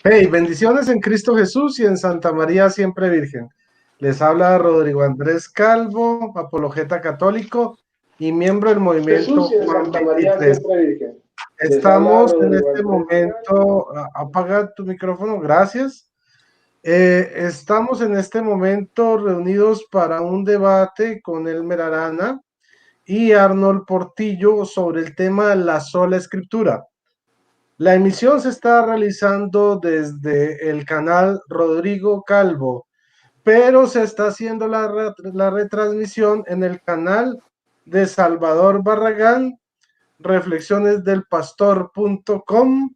Hey, bendiciones en Cristo Jesús y en Santa María siempre Virgen. Les habla Rodrigo Andrés Calvo, apologeta católico y miembro del movimiento Jesús y en Juan Santa María 23. siempre Virgen. Les habla Estamos en Rodrigo este Andrés momento, apaga tu micrófono, gracias. Estamos en este momento reunidos para un debate con Elmer Arana y Arnold Portillo sobre el tema la sola escritura. La emisión se está realizando desde el canal Rodrigo Calvo, pero se está haciendo la retransmisión en el canal de Salvador Barragán, reflexionesdelpastor.com,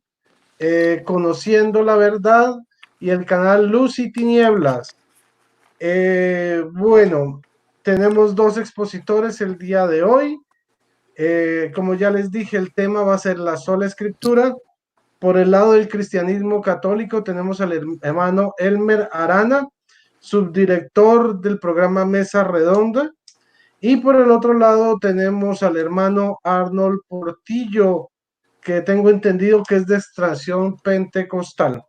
Conociendo la Verdad y el canal Luz y Tinieblas. Bueno, tenemos dos expositores el día de hoy. Como ya les dije, el tema va a ser la sola escritura. Por el lado del cristianismo católico tenemos al hermano Elmer Arana, subdirector del programa Mesa Redonda. Y por el otro lado tenemos al hermano Arnold Portillo, que tengo entendido que es de extracción pentecostal.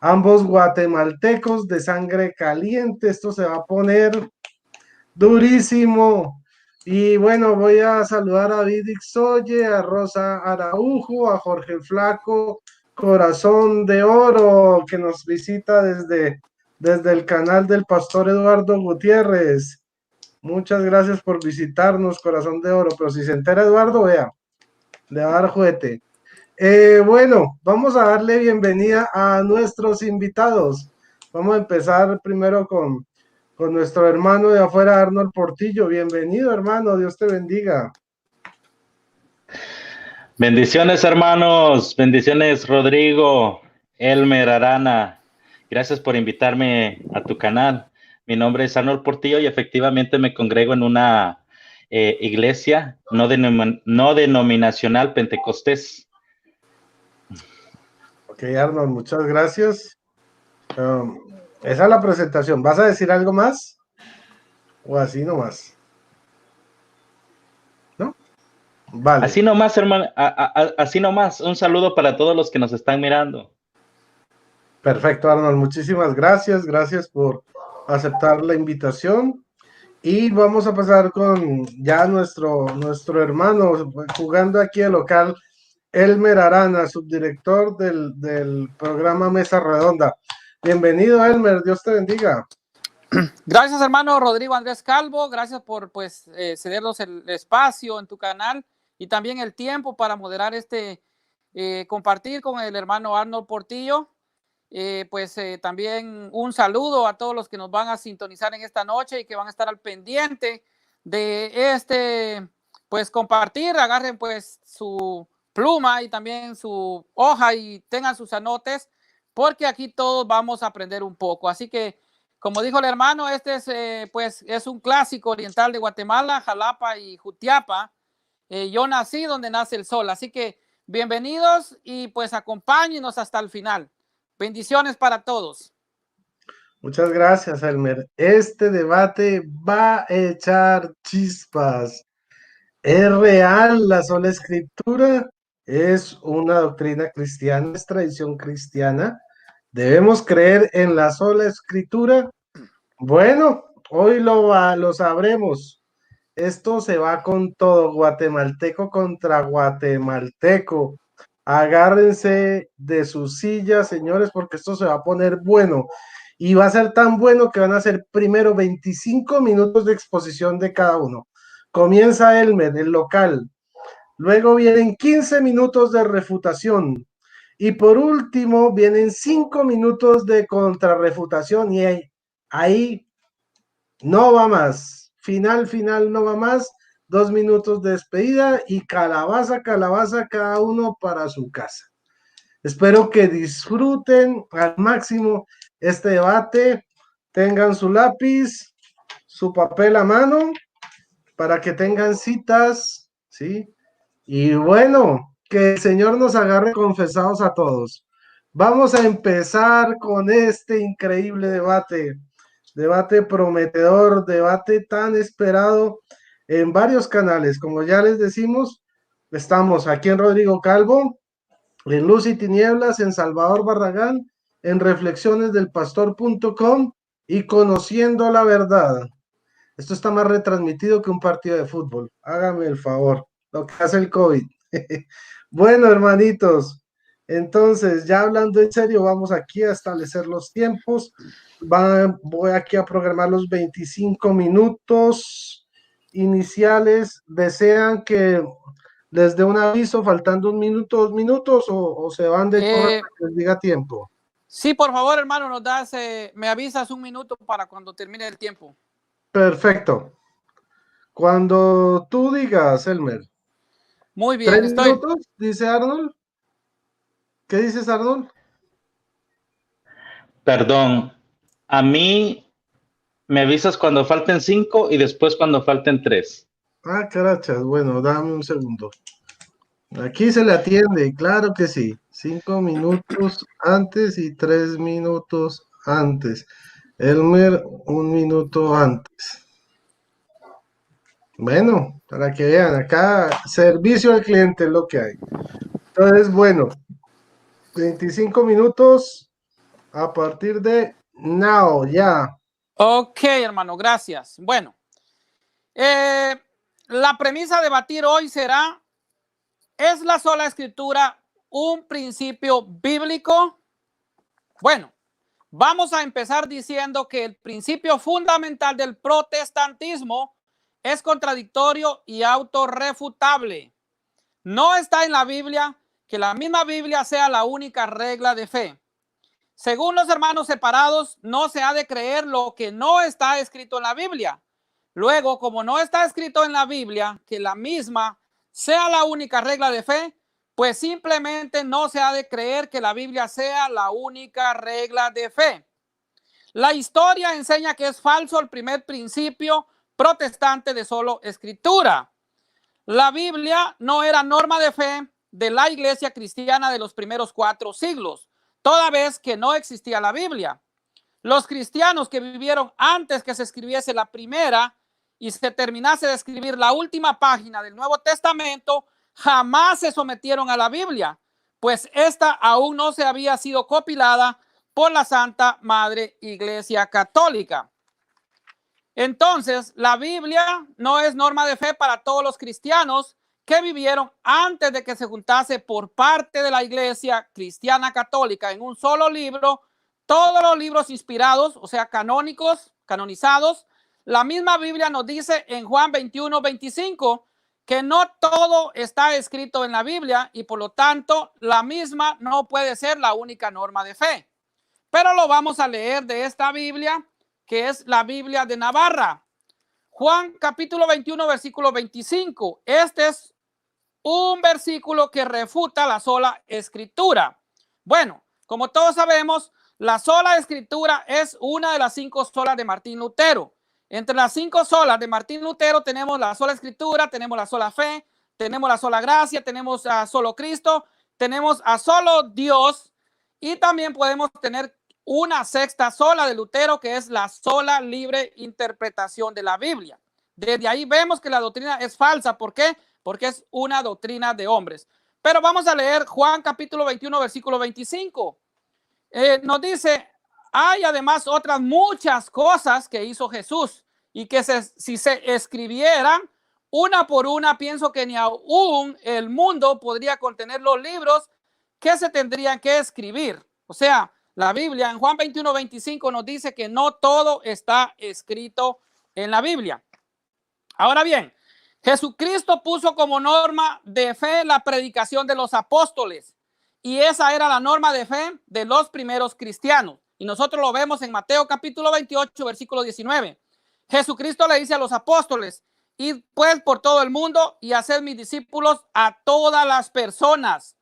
Ambos guatemaltecos de sangre caliente. Esto se va a poner durísimo. Y bueno, voy a saludar a David Ixoye, a Rosa Araujo, a Jorge Flaco, Corazón de Oro, que nos visita desde el canal del pastor Eduardo Gutiérrez. Muchas gracias por visitarnos, Corazón de Oro. Pero si se entera Eduardo, vea, le va a dar juguete. Bueno, vamos a darle bienvenida a nuestros invitados. Vamos a empezar primero con nuestro hermano de afuera, Arnold Portillo. Bienvenido, hermano, Dios te bendiga. Bendiciones, hermanos, bendiciones, Rodrigo, Elmer Arana. Gracias por invitarme a tu canal. Mi nombre es Arnold Portillo y efectivamente me congrego en una iglesia no denominacional pentecostés. Ok, Arnold, muchas gracias. Esa es la presentación. ¿Vas a decir algo más? ¿O así nomás? ¿No? Vale. Así nomás, hermano, así nomás. Un saludo para todos los que nos están mirando. Perfecto, Arnold. Muchísimas gracias. Gracias por aceptar la invitación. Y vamos a pasar con ya nuestro hermano jugando aquí el local, Elmer Arana, subdirector del programa Mesa Redonda. Bienvenido, Elmer. Dios te bendiga. Gracias, hermano Rodrigo Andrés Calvo. Gracias por cedernos el espacio en tu canal y también el tiempo para moderar compartir con el hermano Arnold Portillo. También un saludo a todos los que nos van a sintonizar en esta noche y que van a estar al pendiente de compartir. Agarren su pluma y también su hoja y tengan sus anotes, porque aquí todos vamos a aprender un poco. Así que, como dijo el hermano, es un clásico oriental de Guatemala, Jalapa y Jutiapa. Yo nací donde nace el sol, así que bienvenidos y pues acompáñenos hasta el final. Bendiciones para todos. Muchas gracias, Elmer. Este debate va a echar chispas. ¿Es real la sola escritura? ¿Es una doctrina cristiana? ¿Es tradición cristiana? ¿Debemos creer en la sola escritura? Bueno, hoy lo sabremos. Esto se va con todo, guatemalteco contra guatemalteco. Agárrense de sus sillas, señores, porque esto se va a poner bueno. Y va a ser tan bueno que van a ser primero 25 minutos de exposición de cada uno. Comienza Elmer, el local. Luego vienen 15 minutos de refutación. Y por último vienen 5 minutos de contrarrefutación. Y ahí no va más. Final, no va más. 2 minutos de despedida y calabaza, cada uno para su casa. Espero que disfruten al máximo este debate. Tengan su lápiz, su papel a mano para que tengan citas, ¿sí? Y bueno, que el Señor nos agarre confesados a todos. Vamos a empezar con este increíble debate prometedor, debate tan esperado en varios canales. Como ya les decimos, estamos aquí en Rodrigo Calvo, en Luz y Tinieblas, en Salvador Barragán en reflexionesdelpastor.com y Conociendo la Verdad. Esto está más retransmitido que un partido de fútbol. Hágame el favor, lo que hace el COVID. Bueno, hermanitos, entonces ya hablando en serio, vamos aquí a establecer los tiempos. Voy aquí a programar los 25 minutos iniciales. ¿Desean que les dé un aviso faltando 1 minuto, 2 minutos o se van de correr para que les diga tiempo? Sí, por favor, hermano, me avisas 1 minuto para cuando termine el tiempo. Perfecto. Cuando tú digas, Elmer. Muy bien, 3 minutos, dice Arnold. ¿Qué dices, Arnold? Perdón, a mí me avisas cuando falten 5 y después cuando falten 3. Ah, carachas, bueno, dame un segundo. Aquí se le atiende, claro que sí. 5 minutos antes y 3 minutos antes. Elmer, 1 minuto antes. Bueno, para que vean, acá servicio al cliente es lo que hay. Entonces, bueno, 25 minutos a partir de now, ya. Ok, hermano, gracias. Bueno, la premisa a debatir hoy será: ¿es la sola escritura un principio bíblico? Bueno, vamos a empezar diciendo que el principio fundamental del protestantismo es contradictorio y autorrefutable. No está en la Biblia que la misma Biblia sea la única regla de fe. Según los hermanos separados, no se ha de creer lo que no está escrito en la Biblia. Luego, como no está escrito en la Biblia que la misma sea la única regla de fe, pues simplemente no se ha de creer que la Biblia sea la única regla de fe. La historia enseña que es falso el primer principio protestante de solo escritura. La Biblia no era norma de fe de la iglesia cristiana de los primeros 4 siglos, toda vez que no existía la Biblia. Los cristianos que vivieron antes que se escribiese la primera y se terminase de escribir la última página del Nuevo Testamento jamás se sometieron a la Biblia, pues esta aún no se había sido compilada por la Santa Madre Iglesia Católica. Entonces, la Biblia no es norma de fe para todos los cristianos que vivieron antes de que se juntase por parte de la Iglesia Cristiana Católica en un solo libro todos los libros inspirados, o sea, canónicos, canonizados. La misma Biblia nos dice en Juan 21:25 que no todo está escrito en la Biblia y por lo tanto la misma no puede ser la única norma de fe. Pero lo vamos a leer de esta Biblia, que es la Biblia de Navarra. Juan capítulo 21, versículo 25. Este es un versículo que refuta la sola escritura. Bueno, como todos sabemos, la sola escritura es una de las 5 solas de Martín Lutero. Entre las 5 solas de Martín Lutero tenemos la sola escritura, tenemos la sola fe, tenemos la sola gracia, tenemos a solo Cristo, tenemos a solo Dios y también podemos tener una 6ª sola de Lutero, que es la sola libre interpretación de la Biblia. Desde ahí vemos que la doctrina es falsa. ¿Por qué? Porque es una doctrina de hombres. Pero vamos a leer Juan capítulo 21, versículo 25. Nos dice: hay además otras muchas cosas que hizo Jesús y que si se escribieran una por una, pienso que ni aún el mundo podría contener los libros que se tendrían que escribir. O sea, la Biblia en Juan 21:25 nos dice que no todo está escrito en la Biblia. Ahora bien, Jesucristo puso como norma de fe la predicación de los apóstoles y esa era la norma de fe de los primeros cristianos. Y nosotros lo vemos en Mateo capítulo 28, versículo 19. Jesucristo le dice a los apóstoles: id pues por todo el mundo y haced mis discípulos a todas las personas.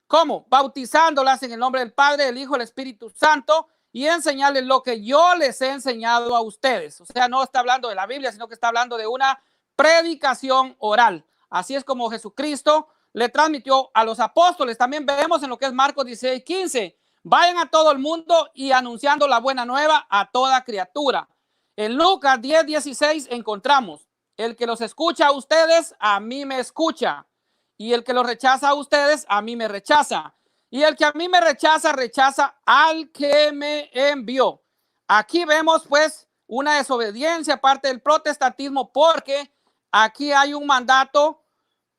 ¿Cómo? Bautizándolas en el nombre del Padre, del Hijo, del Espíritu Santo y enseñarles lo que yo les he enseñado a ustedes. O sea, no está hablando de la Biblia, sino que está hablando de una predicación oral. Así es como Jesucristo le transmitió a los apóstoles. También vemos en lo que es Marcos 16:15. Vayan a todo el mundo y anunciando la buena nueva a toda criatura. En Lucas 10:16 encontramos: el que los escucha a ustedes, a mí me escucha. Y el que los rechaza a ustedes, a mí me rechaza. Y el que a mí me rechaza, rechaza al que me envió. Aquí vemos pues una desobediencia parte del protestantismo, porque aquí hay un mandato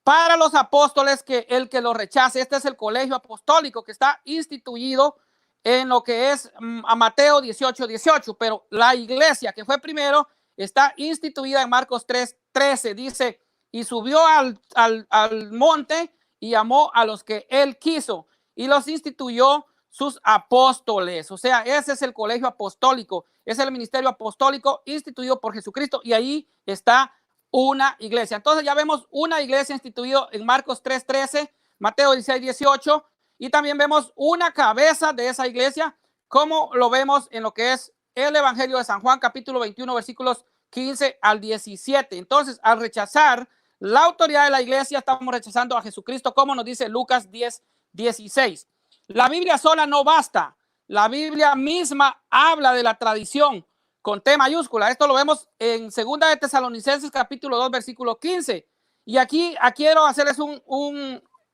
para los apóstoles que el que lo rechace. Este es el colegio apostólico que está instituido en lo que es a Mateo 18:18, pero la iglesia que fue primero está instituida en Marcos 3:13. Dice, y subió al monte y llamó a los que él quiso y los instituyó sus apóstoles. O sea, ese es el colegio apostólico, es el ministerio apostólico instituido por Jesucristo, y ahí está una iglesia. Entonces ya vemos una iglesia instituida en Marcos 3:13, Mateo 16:18, y también vemos una cabeza de esa iglesia, como lo vemos en lo que es el Evangelio de San Juan, capítulo 21, versículos 15 al 17. Entonces, al rechazar la autoridad de la iglesia, estamos rechazando a Jesucristo, como nos dice Lucas 10:16. La Biblia sola no basta. La Biblia misma habla de la tradición con T mayúscula. Esto lo vemos en 2 de Tesalonicenses, capítulo 2, versículo 15. Y aquí quiero hacerles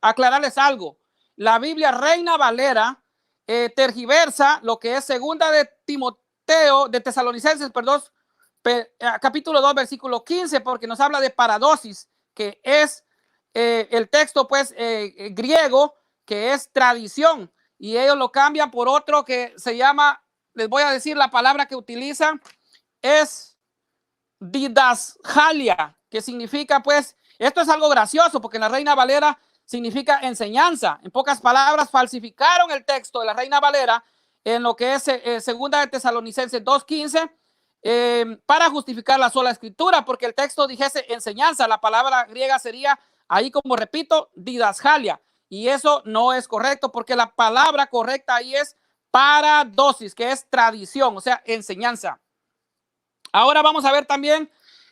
aclararles algo. La Biblia Reina Valera tergiversa lo que es 2 de Tesalonicenses, perdón, capítulo 2, versículo 15, porque nos habla de paradosis, que es el texto pues griego, que es tradición, y ellos lo cambian por otro que se llama, les voy a decir la palabra que utilizan, es didascalia, que significa pues, esto es algo gracioso, porque en la Reina Valera significa enseñanza. En pocas palabras, falsificaron el texto de la Reina Valera en lo que es 2 de Tesalonicenses 2:15 para justificar la sola escritura, porque el texto dijese enseñanza. La palabra griega sería, ahí como repito, didascalia, y eso no es correcto, porque la palabra correcta ahí es paradosis, que es tradición, o sea, enseñanza. Ahora vamos a ver también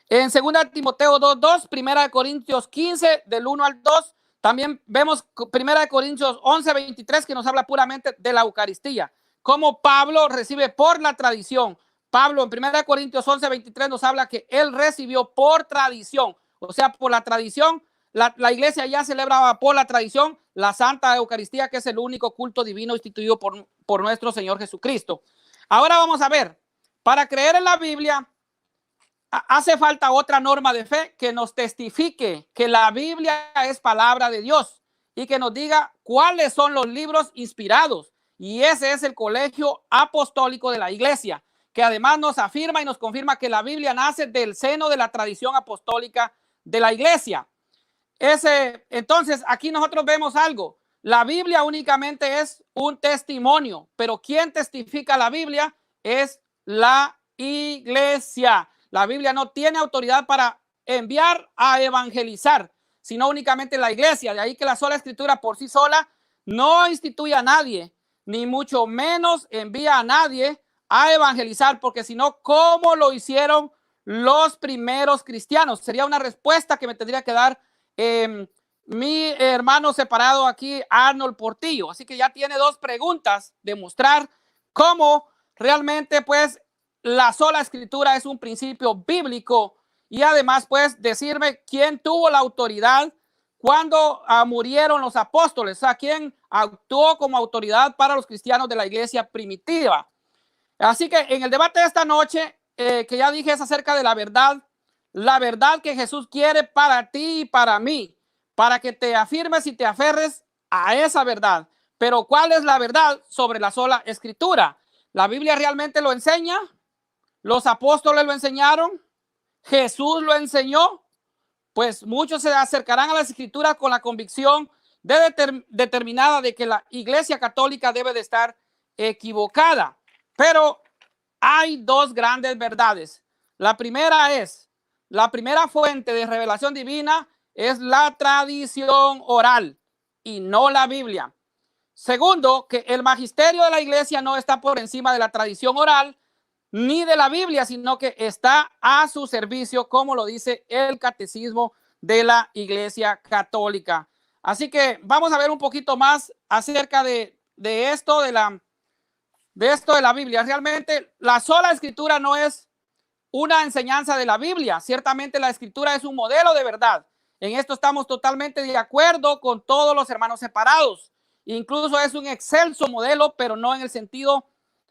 en 2 Timoteo 2:2, 1 Corintios 15, del 1 al 2, también vemos 1 Corintios 11:23, que nos habla puramente de la Eucaristía, como Pablo recibe por la tradición. Pablo en 1 Corintios 11:23 nos habla que él recibió por tradición, o sea, por la tradición. La iglesia ya celebraba por la tradición la Santa Eucaristía, que es el único culto divino instituido por nuestro Señor Jesucristo. Ahora vamos a ver, para creer en la Biblia hace falta otra norma de fe que nos testifique que la Biblia es palabra de Dios y que nos diga cuáles son los libros inspirados. Y ese es el colegio apostólico de la iglesia, que además nos afirma y nos confirma que la Biblia nace del seno de la tradición apostólica de la iglesia. Entonces, aquí nosotros vemos algo. La Biblia únicamente es un testimonio, pero quien testifica la Biblia es la iglesia. La Biblia no tiene autoridad para enviar a evangelizar, sino únicamente la iglesia. De ahí que la sola escritura por sí sola no instituye a nadie, ni mucho menos envía a nadie a evangelizar, porque si no, ¿cómo lo hicieron los primeros cristianos? Sería una respuesta que me tendría que dar mi hermano separado aquí, Arnold Portillo. Así que ya tiene dos preguntas de mostrar cómo realmente pues la sola escritura es un principio bíblico, y además pues decirme quién tuvo la autoridad cuando murieron los apóstoles, o sea, quién actuó como autoridad para los cristianos de la iglesia primitiva. Así que en el debate de esta noche, que ya dije, es acerca de la verdad que Jesús quiere para ti y para mí, para que te afirmes y te aferres a esa verdad. Pero ¿cuál es la verdad sobre la sola escritura? ¿La Biblia realmente lo enseña? ¿Los apóstoles lo enseñaron? ¿Jesús lo enseñó? Pues muchos se acercarán a las escrituras con la convicción determinada de que la iglesia católica debe de estar equivocada. Pero hay dos grandes verdades. La primera fuente de revelación divina es la tradición oral y no la Biblia. Segundo, que el magisterio de la iglesia no está por encima de la tradición oral ni de la Biblia, sino que está a su servicio, como lo dice el catecismo de la iglesia católica. Así que vamos a ver un poquito más acerca de esto de la Biblia. Realmente la sola escritura no es una enseñanza de la Biblia. Ciertamente la escritura es un modelo de verdad. En esto estamos totalmente de acuerdo con todos los hermanos separados. incluso es un excelso modelo, pero no en el sentido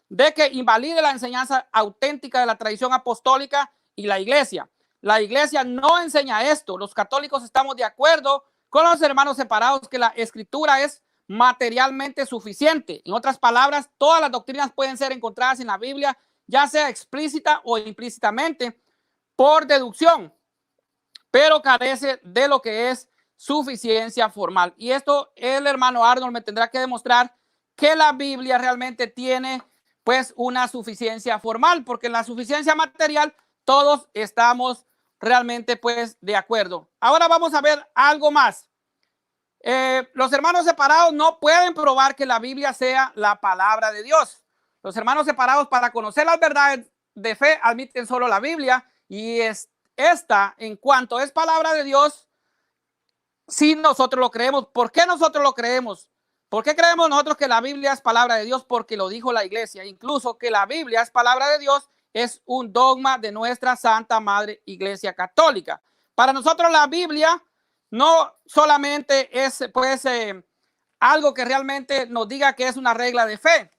de que invalide la enseñanza auténtica de la tradición apostólica y la iglesia. La iglesia no enseña esto. Los católicos estamos de acuerdo con los hermanos separados que la escritura es materialmente suficiente. En otras palabras, todas las doctrinas pueden ser encontradas en la Biblia, ya sea explícita o implícitamente, por deducción, pero carece de lo que es suficiencia formal. Y esto el hermano Arnold me tendrá que demostrar que la Biblia realmente tiene pues una suficiencia formal, porque en la suficiencia material todos estamos realmente pues de acuerdo. Ahora vamos a ver algo más. Los hermanos separados no pueden probar que la Biblia sea la palabra de Dios. Los hermanos separados, para conocer las verdades de fe, admiten solo la Biblia, y esta, en cuanto es palabra de Dios, si nosotros lo creemos. ¿Por qué nosotros lo creemos? ¿Por qué creemos nosotros que la Biblia es palabra de Dios? Porque lo dijo la iglesia. Incluso que la Biblia es palabra de Dios es un dogma de nuestra Santa Madre Iglesia Católica. Para nosotros la Biblia no solamente es pues algo que realmente nos diga que es una regla de fe,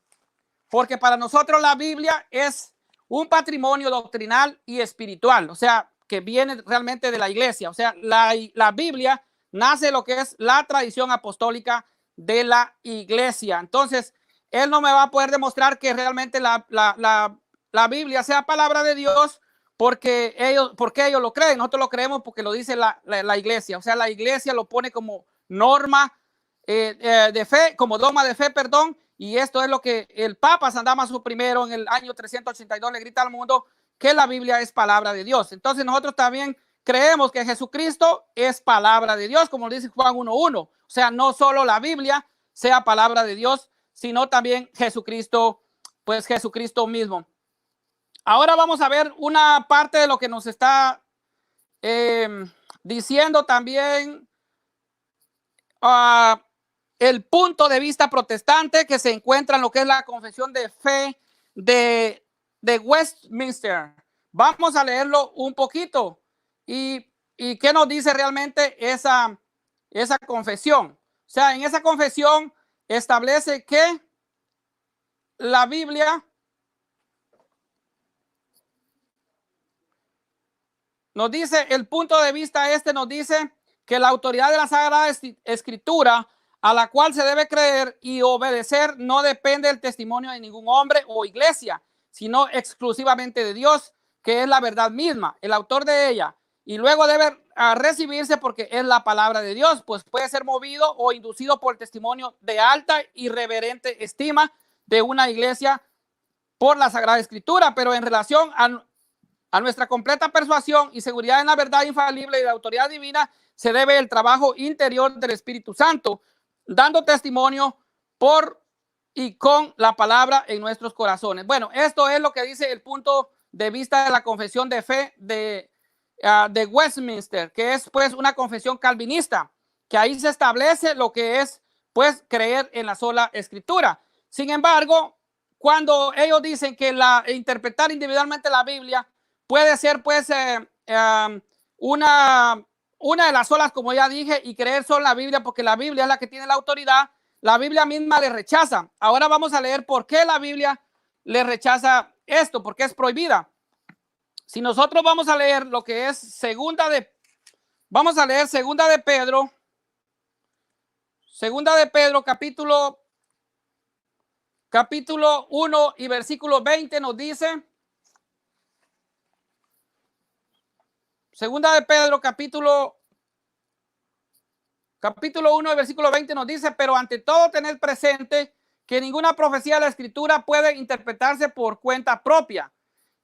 porque para nosotros la Biblia es un patrimonio doctrinal y espiritual, o sea, que viene realmente de la iglesia. O sea, la Biblia nace de lo que es la tradición apostólica de la iglesia. Entonces, él no me va a poder demostrar que realmente la Biblia sea palabra de Dios porque ellos lo creen. Nosotros lo creemos porque lo dice la iglesia. O sea, la iglesia lo pone como norma de fe, como dogma de fe, perdón. Y esto es lo que el Papa San Damaso I en el año 382 le grita al mundo, que la Biblia es palabra de Dios. Entonces nosotros también creemos que Jesucristo es palabra de Dios, como dice Juan 1:1. O sea, no solo la Biblia sea palabra de Dios, sino también Jesucristo, pues Jesucristo mismo. Ahora vamos a ver una parte de lo que nos está diciendo también el punto de vista protestante que se encuentra en lo que es la confesión de fe de Westminster. Vamos a leerlo un poquito y qué nos dice realmente esa confesión. O sea, en esa confesión establece que la Biblia nos dice, el punto de vista nos dice que la autoridad de la Sagrada Escritura, a la cual se debe creer y obedecer, no depende del testimonio de ningún hombre o iglesia, sino exclusivamente de Dios, que es la verdad misma, el autor de ella, y luego debe recibirse porque es la palabra de Dios, pues puede ser movido o inducido por el testimonio de alta y reverente estima de una iglesia por la Sagrada Escritura, pero en relación a nuestra completa persuasión y seguridad en la verdad infalible y la autoridad divina, se debe el trabajo interior del Espíritu Santo, dando testimonio por y con la palabra en nuestros corazones. Bueno, esto es lo que dice el punto de vista de la confesión de fe de Westminster, que es pues una confesión calvinista, que ahí se establece lo que es pues creer en la sola Escritura. Sin embargo, cuando ellos dicen que interpretar individualmente la Biblia puede ser pues una de las solas, como ya dije, y creer solo en la Biblia porque la Biblia es la que tiene la autoridad, la Biblia misma le rechaza. Ahora vamos a leer por qué la Biblia le rechaza esto, porque es prohibida. Si nosotros vamos a leer lo que es segunda de Pedro capítulo 1 y versículo 20 nos dice, segunda de Pedro capítulo 1 versículo 20 nos dice, pero ante todo tened presente que ninguna profecía de la Escritura puede interpretarse por cuenta propia.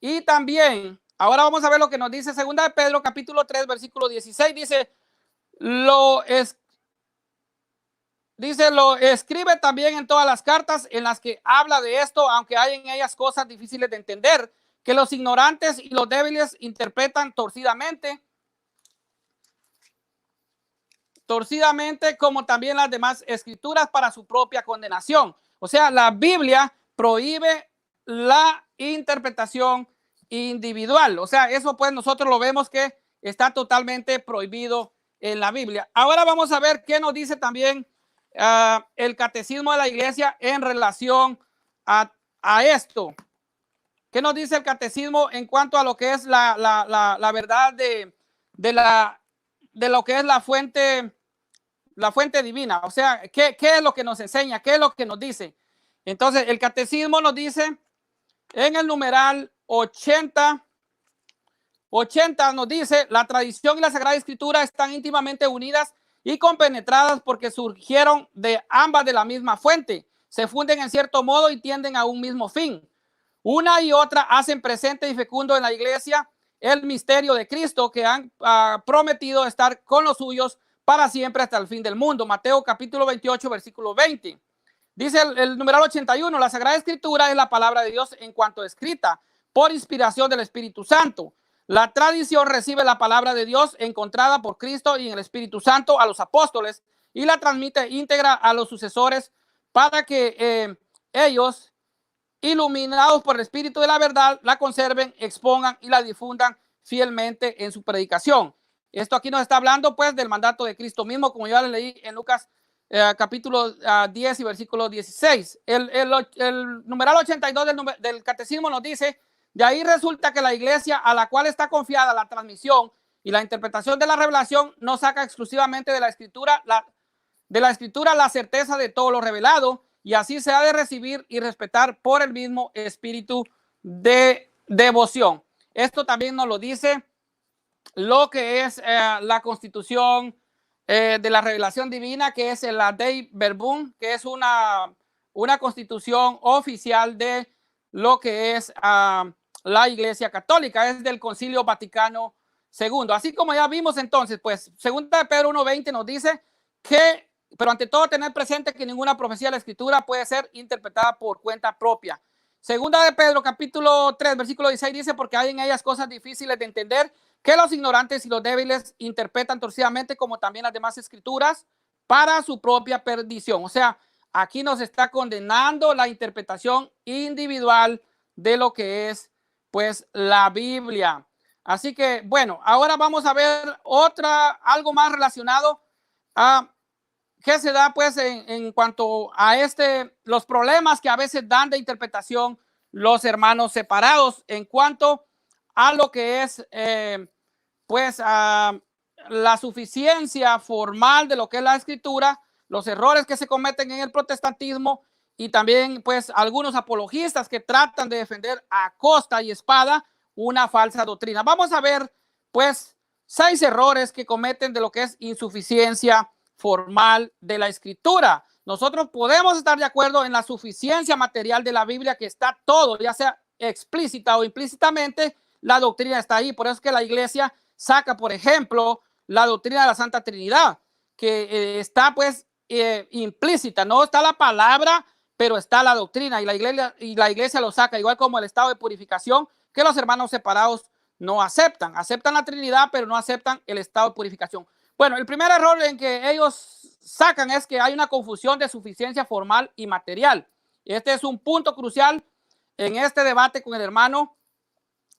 Y también, ahora vamos a ver lo que nos dice segunda de Pedro capítulo 3 versículo 16, dice, lo escribe también en todas las cartas en las que habla de esto, aunque hay en ellas cosas difíciles de entender, que los ignorantes y los débiles interpretan torcidamente, como también las demás escrituras para su propia condenación. O sea, la Biblia prohíbe la interpretación individual. O sea, eso pues nosotros lo vemos que está totalmente prohibido en la Biblia. Ahora vamos a ver qué nos dice también el catecismo de la iglesia en relación a esto. ¿Qué nos dice el catecismo en cuanto a lo que es la verdad de lo que es la fuente divina? O sea, ¿qué es lo que nos enseña? ¿Qué es lo que nos dice? Entonces, el catecismo nos dice en el numeral 80 nos dice: la tradición y la Sagrada Escritura están íntimamente unidas y compenetradas porque surgieron de ambas de la misma fuente, se funden en cierto modo y tienden a un mismo fin. Una y otra hacen presente y fecundo en la iglesia el misterio de Cristo, que han prometido estar con los suyos para siempre hasta el fin del mundo. Mateo capítulo 28, versículo 20. Dice el numeral 81, la Sagrada Escritura es la palabra de Dios en cuanto escrita por inspiración del Espíritu Santo. La tradición recibe la palabra de Dios encontrada por Cristo y en el Espíritu Santo a los apóstoles y la transmite íntegra a los sucesores para que ellos, iluminados por el Espíritu de la verdad, la conserven, expongan y la difundan fielmente en su predicación. Esto aquí nos está hablando pues del mandato de Cristo mismo, como ya le leí en Lucas capítulo 10 y versículo 16. El numeral 82 del catecismo nos dice: de ahí resulta que la iglesia a la cual está confiada la transmisión y la interpretación de la revelación no saca exclusivamente de la escritura la certeza de todo lo revelado, y así se ha de recibir y respetar por el mismo espíritu de devoción. Esto también nos lo dice lo que es la constitución de la revelación divina, que es la Dei Verbum, que es una constitución oficial de lo que es la Iglesia Católica, es del Concilio Vaticano II. Así como ya vimos entonces, pues, segunda de Pedro 1:20 nos dice que, pero ante todo tener presente que ninguna profecía de la Escritura puede ser interpretada por cuenta propia. Segunda de Pedro capítulo 3 versículo 16 dice: porque hay en ellas cosas difíciles de entender, que los ignorantes y los débiles interpretan torcidamente, como también las demás escrituras, para su propia perdición. O sea, aquí nos está condenando la interpretación individual de lo que es pues la Biblia. Así que bueno, ahora vamos a ver algo más relacionado a qué se da pues en cuanto a los problemas que a veces dan de interpretación los hermanos separados en cuanto a lo que es la suficiencia formal de lo que es la Escritura, los errores que se cometen en el protestantismo y también pues algunos apologistas que tratan de defender a costa y espada una falsa doctrina. Vamos a ver pues 6 errores que cometen de lo que es insuficiencia formal de la Escritura. Nosotros podemos estar de acuerdo en la suficiencia material de la Biblia, que está todo, ya sea explícita o implícitamente, la doctrina está ahí. Por eso es que la iglesia saca, por ejemplo, la doctrina de la Santa Trinidad, que está pues implícita, no está la palabra, pero está la doctrina, y la iglesia lo saca, igual como el estado de purificación, que los hermanos separados no aceptan la Trinidad, pero no aceptan el estado de purificación. Bueno, el primer error en que ellos sacan es que hay una confusión de suficiencia formal y material. Este es un punto crucial en este debate con el hermano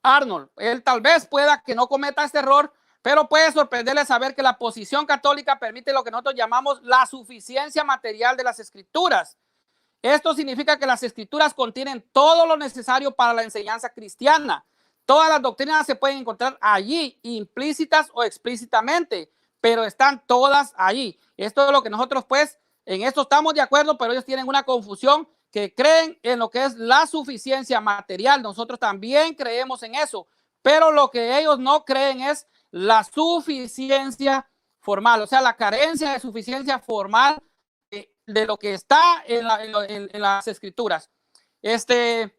Arnold. Él tal vez pueda que no cometa este error, pero puede sorprenderle saber que la posición católica permite lo que nosotros llamamos la suficiencia material de las Escrituras. Esto significa que las Escrituras contienen todo lo necesario para la enseñanza cristiana. Todas las doctrinas se pueden encontrar allí, implícitas o explícitamente, pero están todas allí. Esto es lo que nosotros pues en esto estamos de acuerdo, pero ellos tienen una confusión, que creen en lo que es la suficiencia material. Nosotros también creemos en eso, pero lo que ellos no creen es la suficiencia formal, o sea, la carencia de suficiencia formal de lo que está en las Escrituras. La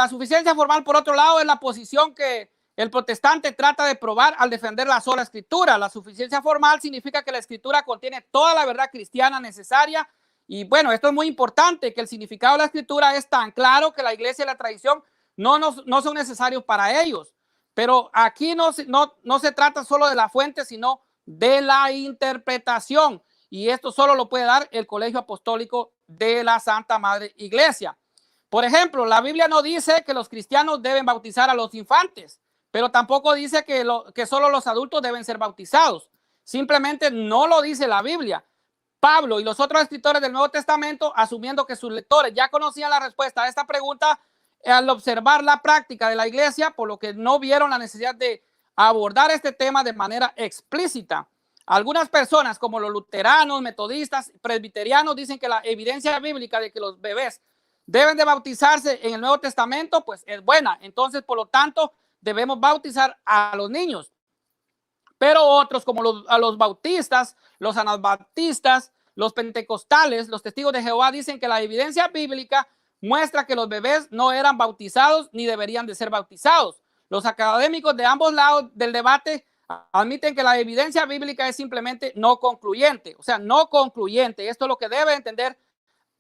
suficiencia formal, por otro lado, es la posición que el protestante trata de probar al defender la sola Escritura. La suficiencia formal significa que la Escritura contiene toda la verdad cristiana necesaria. Y bueno, esto es muy importante, que el significado de la Escritura es tan claro que la iglesia y la tradición no son necesarios para ellos. Pero aquí no se trata solo de la fuente, sino de la interpretación. Y esto solo lo puede dar el Colegio Apostólico de la Santa Madre Iglesia. Por ejemplo, la Biblia no dice que los cristianos deben bautizar a los infantes, pero tampoco dice que solo los adultos deben ser bautizados. Simplemente no lo dice la Biblia. Pablo y los otros escritores del Nuevo Testamento, asumiendo que sus lectores ya conocían la respuesta a esta pregunta, al observar la práctica de la iglesia, por lo que no vieron la necesidad de abordar este tema de manera explícita. Algunas personas, como los luteranos, metodistas, presbiterianos, dicen que la evidencia bíblica de que los bebés deben de bautizarse en el Nuevo Testamento, pues es buena. Entonces, por lo tanto, debemos bautizar a los niños. Pero otros, como los bautistas, los anabaptistas, los pentecostales, los testigos de Jehová, dicen que la evidencia bíblica muestra que los bebés no eran bautizados ni deberían de ser bautizados. Los académicos de ambos lados del debate admiten que la evidencia bíblica es simplemente no concluyente, o sea, no concluyente. Esto es lo que debe entender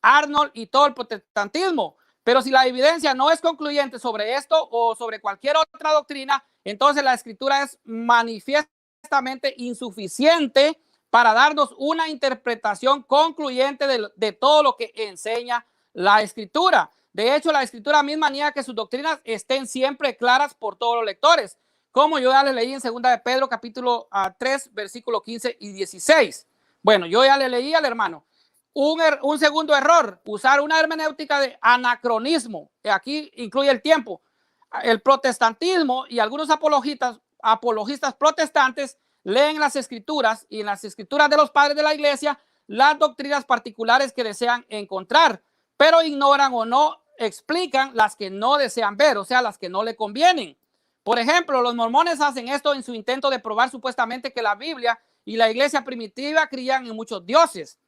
Arnold y todo el protestantismo. Pero si la evidencia no es concluyente sobre esto o sobre cualquier otra doctrina, entonces la escritura es manifiestamente insuficiente para darnos una interpretación concluyente de todo lo que enseña la escritura. De hecho, la escritura misma niega que sus doctrinas estén siempre claras por todos los lectores, como yo ya le leí en 2 de Pedro capítulo 3, versículo 15 y 16. Bueno, yo ya le leí al hermano. Un segundo error, usar una hermenéutica de anacronismo. Aquí incluye el tiempo. El protestantismo y algunos apologistas protestantes leen las escrituras y en las escrituras de los padres de la iglesia las doctrinas particulares que desean encontrar, pero ignoran o no explican las que no desean ver, o sea, las que no le convienen. Por ejemplo, los mormones hacen esto en su intento de probar supuestamente que la Biblia y la iglesia primitiva creían en muchos dioses.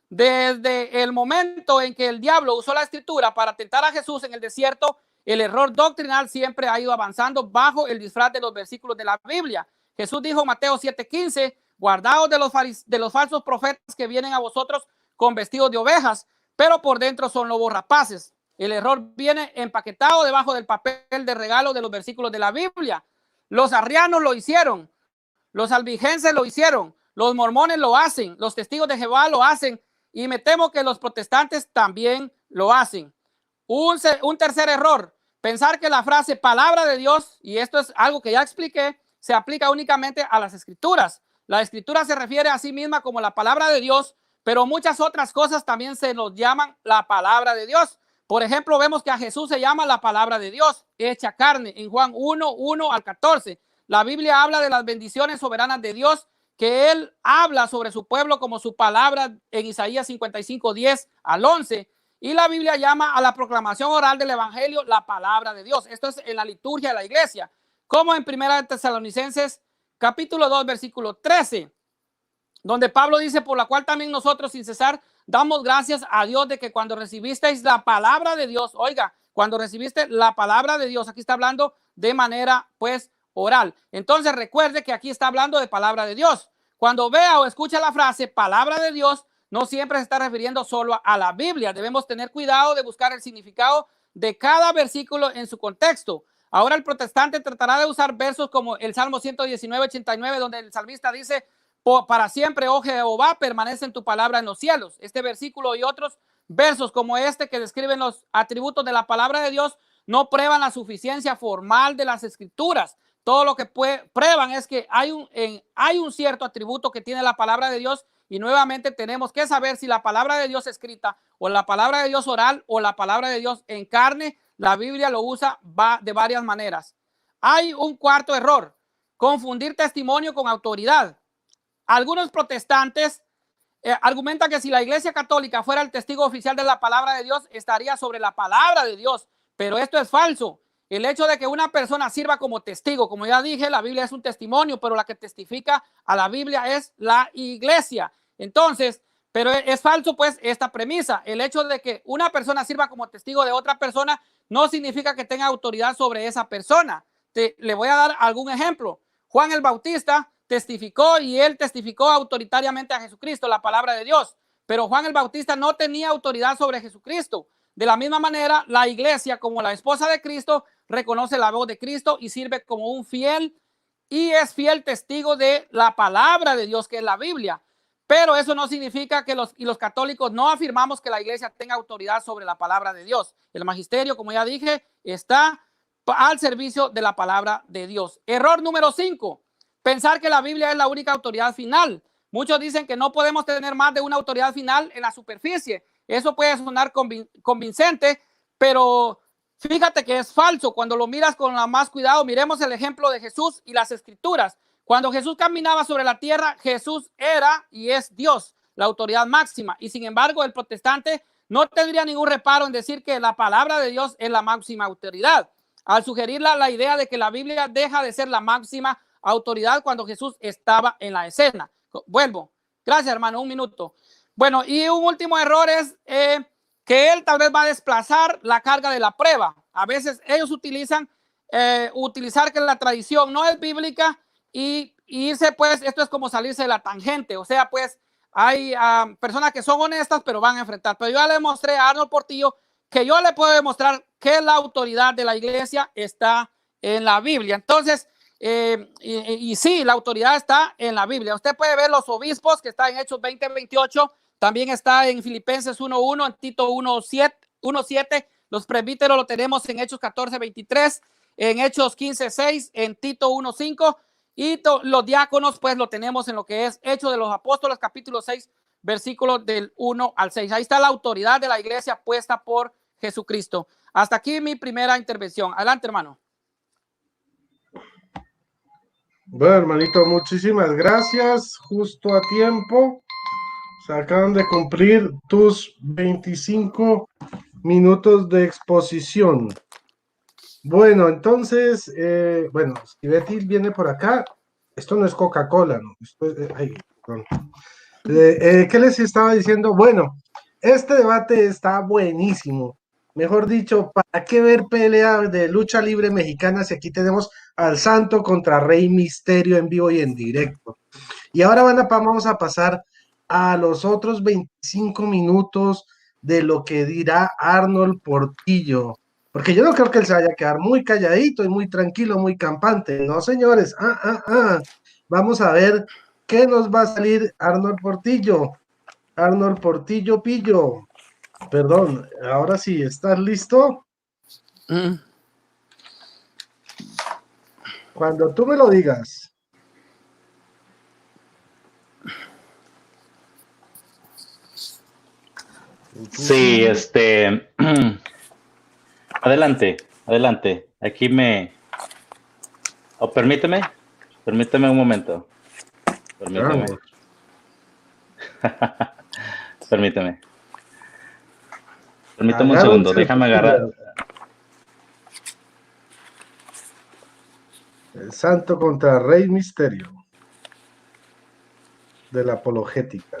Desde el momento en que el diablo usó la escritura para tentar a Jesús en el desierto, el error doctrinal siempre ha ido avanzando bajo el disfraz de los versículos de la Biblia. Jesús dijo en Mateo 7:15, guardaos de los falsos profetas que vienen a vosotros con vestidos de ovejas, pero por dentro son lobos rapaces. El error viene empaquetado debajo del papel de regalo de los versículos de la Biblia. Los arrianos lo hicieron, los albigenses lo hicieron, los mormones lo hacen, los testigos de Jehová lo hacen y me temo que los protestantes también lo hacen. Un tercer error, pensar que la frase palabra de Dios, y esto es algo que ya expliqué, se aplica únicamente a las escrituras. La escritura se refiere a sí misma como la palabra de Dios, pero muchas otras cosas también se nos llaman la palabra de Dios. Por ejemplo, vemos que a Jesús se llama la palabra de Dios, hecha carne, en Juan 1:1 al 14. La Biblia habla de las bendiciones soberanas de Dios, que Él habla sobre su pueblo como su palabra en Isaías 55:10 al 11. Y la Biblia llama a la proclamación oral del Evangelio la palabra de Dios. Esto es en la liturgia de la iglesia, como en 1 Tesalonicenses capítulo 2, versículo 13, donde Pablo dice, por la cual también nosotros sin cesar damos gracias a Dios de que cuando recibisteis la palabra de Dios, oiga, cuando recibiste la palabra de Dios, aquí está hablando de manera pues oral. Entonces recuerde que aquí está hablando de palabra de Dios. Cuando vea o escucha la frase palabra de Dios, no siempre se está refiriendo solo a la Biblia. Debemos tener cuidado de buscar el significado de cada versículo en su contexto. Ahora el protestante tratará de usar versos como el Salmo 119:89, donde el salmista dice, para siempre, oh Jehová, permanece en tu palabra en los cielos. Este versículo y otros versos como este que describen los atributos de la palabra de Dios no prueban la suficiencia formal de las escrituras. Todo lo que prueban es que hay un cierto atributo que tiene la palabra de Dios y nuevamente tenemos que saber si la palabra de Dios escrita o la palabra de Dios oral o la palabra de Dios en carne. La Biblia lo usa de varias maneras. Hay un cuarto error, confundir testimonio con autoridad. Algunos protestantes argumentan que si la Iglesia Católica fuera el testigo oficial de la palabra de Dios, estaría sobre la palabra de Dios, pero esto es falso. El hecho de que una persona sirva como testigo, como ya dije, la Biblia es un testimonio, pero la que testifica a la Biblia es la Iglesia. Entonces, pero es falso pues esta premisa. El hecho de que una persona sirva como testigo de otra persona no significa que tenga autoridad sobre esa persona. Le voy a dar algún ejemplo. Juan el Bautista testificó y él testificó autoritariamente a Jesucristo, la palabra de Dios, pero Juan el Bautista no tenía autoridad sobre Jesucristo. De la misma manera, la iglesia, como la esposa de Cristo, reconoce la voz de Cristo y sirve como un fiel y es fiel testigo de la palabra de Dios, que es la Biblia. Pero eso no significa que los católicos no afirmamos que la iglesia tenga autoridad sobre la palabra de Dios. El magisterio, como ya dije, está al servicio de la palabra de Dios. Error número 5. Pensar que la Biblia es la única autoridad final. Muchos dicen que no podemos tener más de una autoridad final en la superficie. Eso puede sonar convincente, pero fíjate que es falso cuando lo miras con más cuidado. Miremos el ejemplo de Jesús y las Escrituras. Cuando Jesús caminaba sobre la tierra, Jesús era y es Dios, la autoridad máxima. Y sin embargo, el protestante no tendría ningún reparo en decir que la palabra de Dios es la máxima autoridad, al sugerir la idea de que la Biblia deja de ser la máxima autoridad cuando Jesús estaba en la escena. Vuelvo. Gracias, hermano. Un minuto. Bueno, y un último error es que él tal vez va a desplazar la carga de la prueba. A veces ellos utilizar que la tradición no es bíblica y irse, pues, esto es como salirse de la tangente. O sea, pues, hay personas que son honestas, pero van a enfrentar. Pero yo ya le mostré a Arnold Portillo que yo le puedo demostrar que la autoridad de la iglesia está en la Biblia. Entonces, y sí, la autoridad está en la Biblia. Usted puede ver los obispos que está en Hechos 20:28, también está en Filipenses 1:1, en Tito 1:7, los presbíteros lo tenemos en Hechos 14:23, en Hechos 15:6, en Tito 1:5, y los diáconos pues lo tenemos en lo que es Hechos de los Apóstoles, capítulo 6, versículos del 1 al 6. Ahí está la autoridad de la iglesia puesta por Jesucristo. Hasta aquí mi primera intervención. Adelante, hermano. Bueno, hermanito, muchísimas gracias. Justo a tiempo. Se acaban de cumplir tus 25 minutos de exposición. Bueno, entonces, bueno, si Betty viene por acá, esto no es Coca-Cola, ¿no? Esto es, ¿qué les estaba diciendo? Bueno, este debate está buenísimo. Mejor dicho, ¿para qué ver pelea de lucha libre mexicana si aquí tenemos al Santo contra Rey Misterio en vivo y en directo? Y ahora vamos a pasar a los otros 25 minutos de lo que dirá Arnold Portillo. Porque yo no creo que él se vaya a quedar muy calladito y muy tranquilo, muy campante. No, señores. Vamos a ver qué nos va a salir Arnold Portillo. Arnold Portillo Pillo. Perdón, ahora sí, ¿estás listo? Cuando tú me lo digas. Sí, adelante. Aquí permíteme un momento. Permíteme un segundo, déjame agarrar. El Santo contra Rey Misterio de la apologética.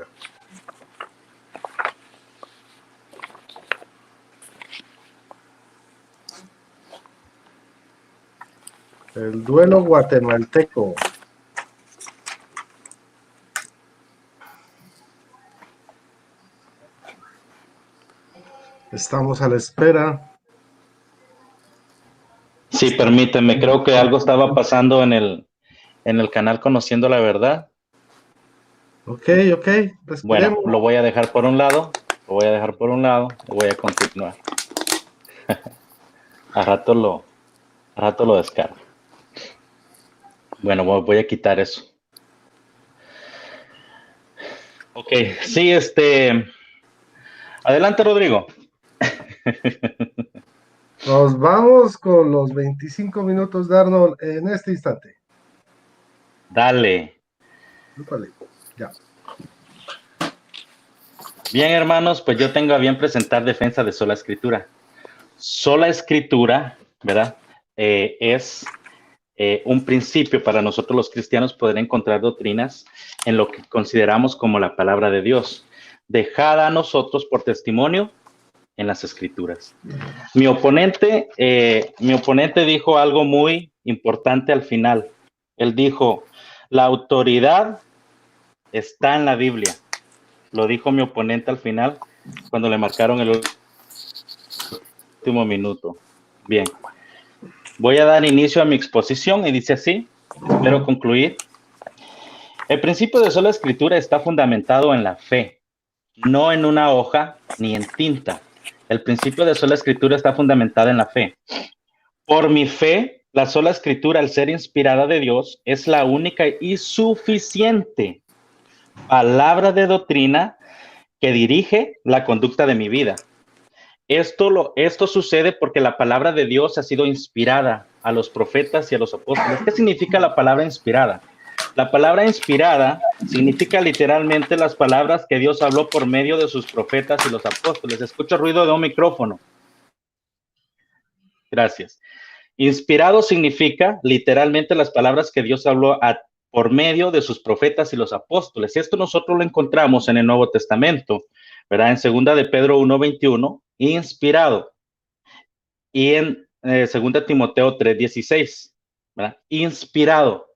El duelo guatemalteco. Estamos a la espera. Sí, permíteme, creo que algo estaba pasando en el canal Conociendo la Verdad. Ok. Bueno, lo voy a dejar por un lado, y voy a continuar. a rato lo descargo. Bueno, voy a quitar eso. Ok, sí, adelante, Rodrigo. Nos vamos con los 25 minutos de Arnold en este instante. Dale. Ya. Bien, hermanos, pues yo tengo a bien presentar defensa de sola escritura. Sola escritura, ¿verdad? Es un principio para nosotros los cristianos poder encontrar doctrinas en lo que consideramos como la palabra de Dios, dejada a nosotros por testimonio en las escrituras. Mi oponente dijo algo muy importante al final. Él dijo, la autoridad está en la Biblia. Lo dijo mi oponente al final cuando le marcaron el último minuto. Bien. Voy a dar inicio a mi exposición y dice así, espero concluir. El principio de sola escritura está fundamentado en la fe, no en una hoja ni en tinta. El principio de sola escritura está fundamentada en la fe. Por mi fe, la sola escritura, al ser inspirada de Dios, es la única y suficiente palabra de doctrina que dirige la conducta de mi vida. Esto sucede porque la palabra de Dios ha sido inspirada a los profetas y a los apóstoles. ¿Qué significa la palabra inspirada? La palabra inspirada significa literalmente las palabras que Dios habló por medio de sus profetas y los apóstoles. Escucho ruido de un micrófono. Gracias. Inspirado significa literalmente las palabras que Dios habló por medio de sus profetas y los apóstoles. Esto nosotros lo encontramos en el Nuevo Testamento, ¿verdad? En 2 de Pedro 1:21, inspirado. Y en 2 Timoteo 3:16, ¿verdad? Inspirado,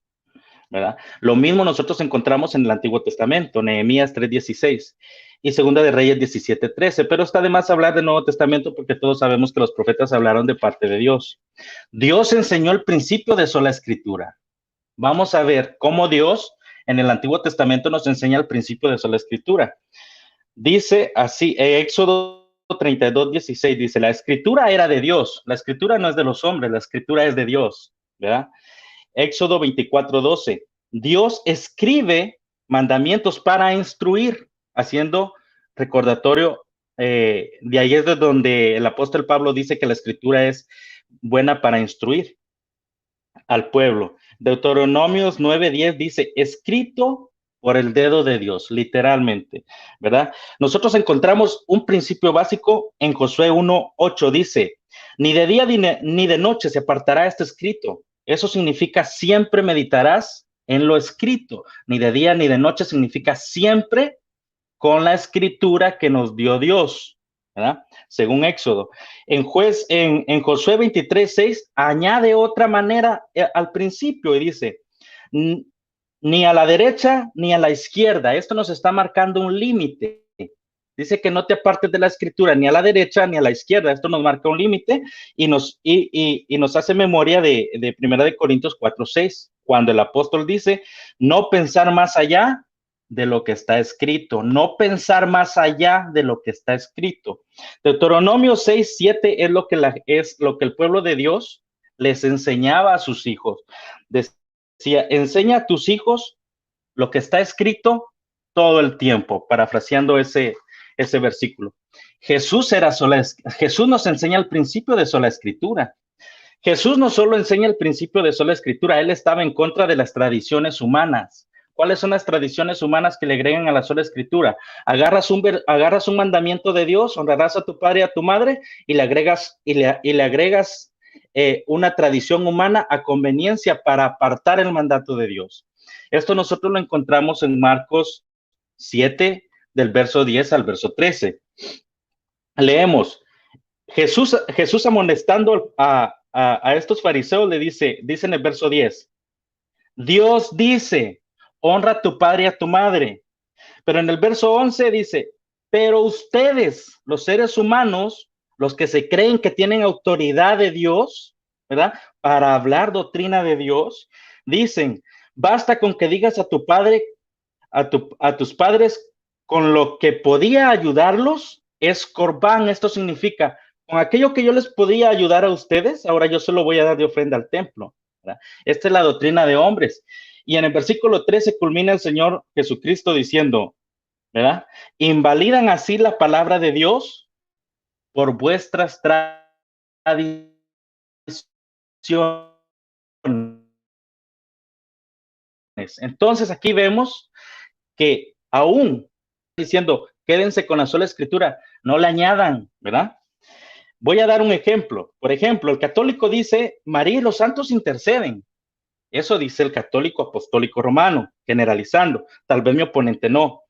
¿verdad? Lo mismo nosotros encontramos en el Antiguo Testamento, Nehemías 3:16 y 2 de Reyes 17:13, pero está de más hablar del Nuevo Testamento porque todos sabemos que los profetas hablaron de parte de Dios. Dios enseñó el principio de sola escritura. Vamos a ver cómo Dios en el Antiguo Testamento nos enseña el principio de sola escritura. Dice así, Éxodo 32:16, dice, la escritura era de Dios, la escritura no es de los hombres, la escritura es de Dios, ¿verdad? Éxodo 24:12, Dios escribe mandamientos para instruir, haciendo recordatorio, de ahí es de donde el apóstol Pablo dice que la escritura es buena para instruir al pueblo. Deuteronomios 9:10 dice, escrito por el dedo de Dios, literalmente, ¿verdad? Nosotros encontramos un principio básico en Josué 1:8, dice, ni de día ni de noche se apartará este escrito. Eso significa siempre meditarás en lo escrito. Ni de día ni de noche significa siempre con la escritura que nos dio Dios, ¿verdad? Según Éxodo. En Josué 23:6 añade otra manera al principio y dice, ni a la derecha ni a la izquierda. Esto nos está marcando un límite. Dice que no te apartes de la escritura ni a la derecha ni a la izquierda. Esto nos marca un límite y nos hace memoria de 1 de Corintios 4:6, cuando el apóstol dice, no pensar más allá de lo que está escrito, no pensar más allá de lo que está escrito. Deuteronomio 6:7 es lo que el pueblo de Dios les enseñaba a sus hijos. Decía, enseña a tus hijos lo que está escrito todo el tiempo, parafraseando ese versículo. Jesús nos enseña el principio de sola escritura. Jesús no solo enseña el principio de sola escritura, él estaba en contra de las tradiciones humanas. ¿Cuáles son las tradiciones humanas que le agregan a la sola escritura? Agarras un mandamiento de Dios, honrarás a tu padre y a tu madre, y le agregas una tradición humana a conveniencia para apartar el mandato de Dios. Esto nosotros lo encontramos en Marcos 7, del verso 10 al verso 13. Leemos, Jesús amonestando a estos fariseos le dice en el verso 10, Dios dice, honra a tu padre y a tu madre. Pero en el verso 11 dice, pero ustedes, los seres humanos, los que se creen que tienen autoridad de Dios, ¿verdad? Para hablar doctrina de Dios, dicen, basta con que digas a tu padre, a tus padres, con lo que podía ayudarlos, es corbán. Esto significa, con aquello que yo les podía ayudar a ustedes, ahora yo se lo voy a dar de ofrenda al templo, ¿verdad? Esta es la doctrina de hombres. Y en el versículo 13 culmina el Señor Jesucristo diciendo, ¿verdad? Invalidan así la palabra de Dios por vuestras tradiciones. Entonces aquí vemos que aún diciendo, quédense con la sola escritura, no le añadan, ¿verdad? Voy a dar un ejemplo. Por ejemplo, el católico dice, María y los santos interceden. Eso dice el católico apostólico romano, generalizando. Tal vez mi oponente no.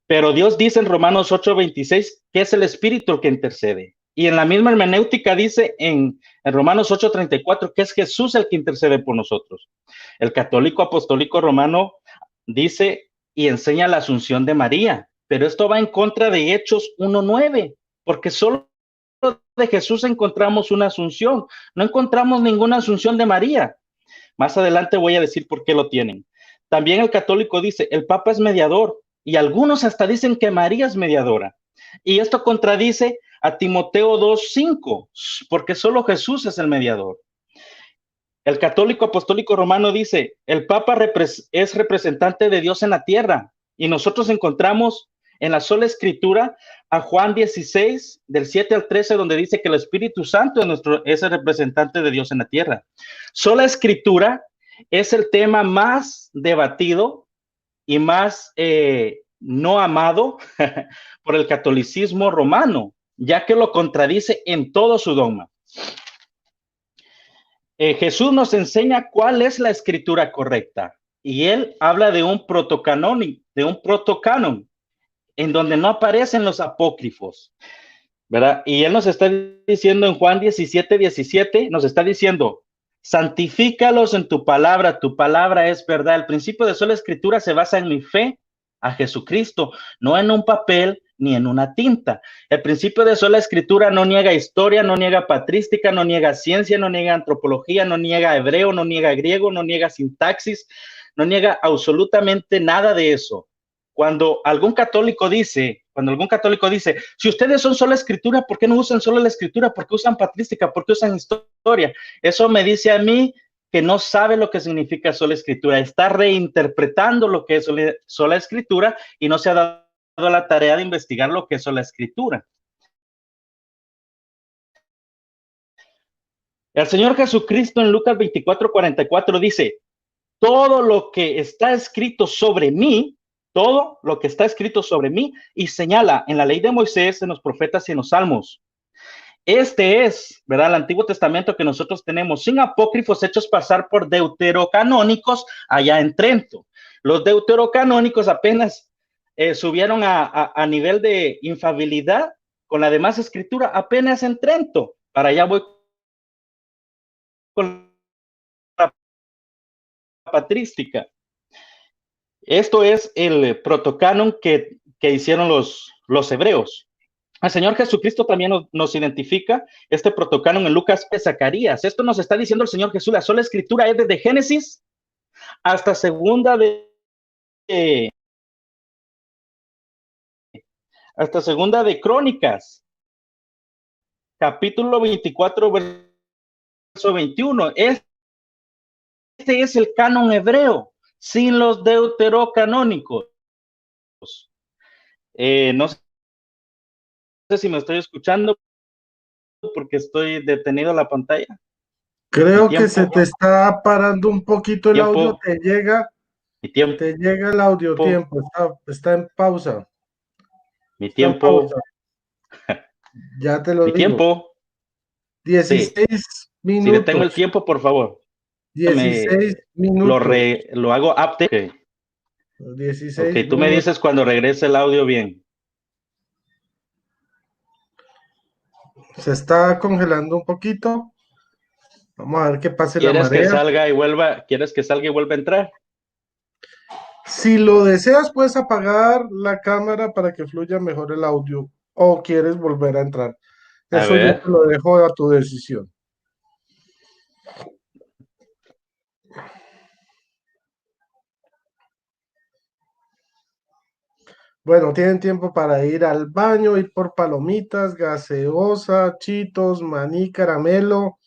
Pero Dios dice en Romanos 8:26 que es el Espíritu el que intercede. Y en la misma hermenéutica dice en Romanos 8:34 que es Jesús el que intercede por nosotros. El católico apostólico romano dice y enseña la asunción de María, pero esto va en contra de Hechos 1:9, porque solo de Jesús encontramos una asunción, no encontramos ninguna asunción de María. Más adelante voy a decir por qué lo tienen. También el católico dice, el Papa es mediador, y algunos hasta dicen que María es mediadora. Y esto contradice a Timoteo 2:5, porque solo Jesús es el mediador. El católico apostólico romano dice, el Papa es representante de Dios en la tierra, Y nosotros encontramos en la sola escritura a Juan 16, del 7 al 13, donde dice que el Espíritu Santo es el representante de Dios en la tierra. Sola escritura es el tema más debatido y más no amado por el catolicismo romano, ya que lo contradice en todo su dogma. Jesús nos enseña cuál es la escritura correcta, y él habla de un protocanon, en donde no aparecen los apócrifos, ¿verdad? Y él nos está diciendo en Juan 17, 17, nos está diciendo, santifícalos en tu palabra es verdad. El principio de sola escritura se basa en mi fe a Jesucristo, no en un papel ni en una tinta. El principio de sola escritura no niega historia, no niega patrística, no niega ciencia, no niega antropología, no niega hebreo, no niega griego, no niega sintaxis, no niega absolutamente nada de eso. Cuando algún católico dice, si ustedes son sola escritura, ¿por qué no usan solo la escritura? ¿Por qué usan patrística? ¿Por qué usan historia? Eso me dice a mí que no sabe lo que significa sola escritura. Está reinterpretando lo que es sola escritura y no se ha dado la tarea de investigar lo que es sola escritura. El Señor Jesucristo en Lucas 24:44 dice, todo lo que está escrito sobre mí, y señala en la ley de Moisés, en los profetas y en los salmos. Este es, ¿verdad?, el Antiguo Testamento que nosotros tenemos, sin apócrifos hechos pasar por deuterocanónicos allá en Trento. Los deuterocanónicos apenas subieron a nivel de infalibilidad con la demás escritura apenas en Trento. Para allá voy con la patrística. Esto es el protocanon que hicieron los hebreos. El Señor Jesucristo también nos identifica este protocanon en Lucas y Zacarías. Esto nos está diciendo el Señor Jesús. La sola escritura es desde Génesis hasta segunda de Crónicas, capítulo 24, verso 21. Este es el canon hebreo, sin los deuterocanónicos. No sé si me estoy escuchando porque estoy detenido en la pantalla. Creo que se te está parando un poquito el audio, te llega el audio, tiempo, está en pausa. Mi tiempo. Ya te lo digo. Tiempo. 16 minutos. Si detengo el tiempo, por favor. 16 minutos. Lo hago update. 16 Ok, tú me dices cuando regrese el audio bien. Se está congelando un poquito. Vamos a ver qué pase la marea. ¿Quieres que salga y vuelva a entrar? Si lo deseas, puedes apagar la cámara para que fluya mejor el audio. O quieres volver a entrar. Eso yo te lo dejo a tu decisión. Bueno, tienen tiempo para ir al baño, ir por palomitas, gaseosa, chitos, maní, caramelo.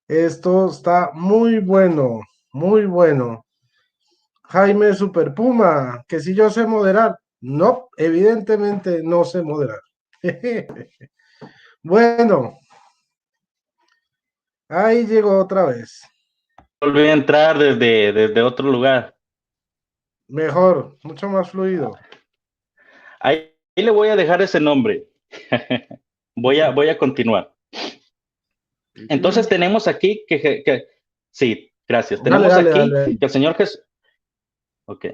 Esto está muy bueno, muy bueno. Jaime Super Puma, que si yo sé moderar. No, evidentemente no sé moderar. Bueno, ahí llegó otra vez. Volví a entrar desde otro lugar. Mejor, mucho más fluido. Ahí le voy a dejar ese nombre. Voy a continuar. Entonces tenemos aquí sí, gracias. Tenemos aquí que el Señor Jesús. Ok.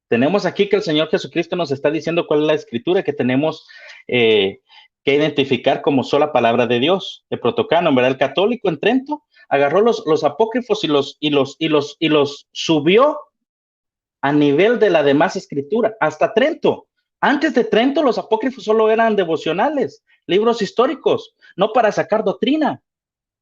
Tenemos aquí que el Señor Jesucristo nos está diciendo cuál es la escritura que tenemos que identificar como sola palabra de Dios. El protocanon, ¿verdad? El católico en Trento agarró los apócrifos y los subió a nivel de la demás escritura, hasta Trento. Antes de Trento, los apócrifos solo eran devocionales, libros históricos, no para sacar doctrina.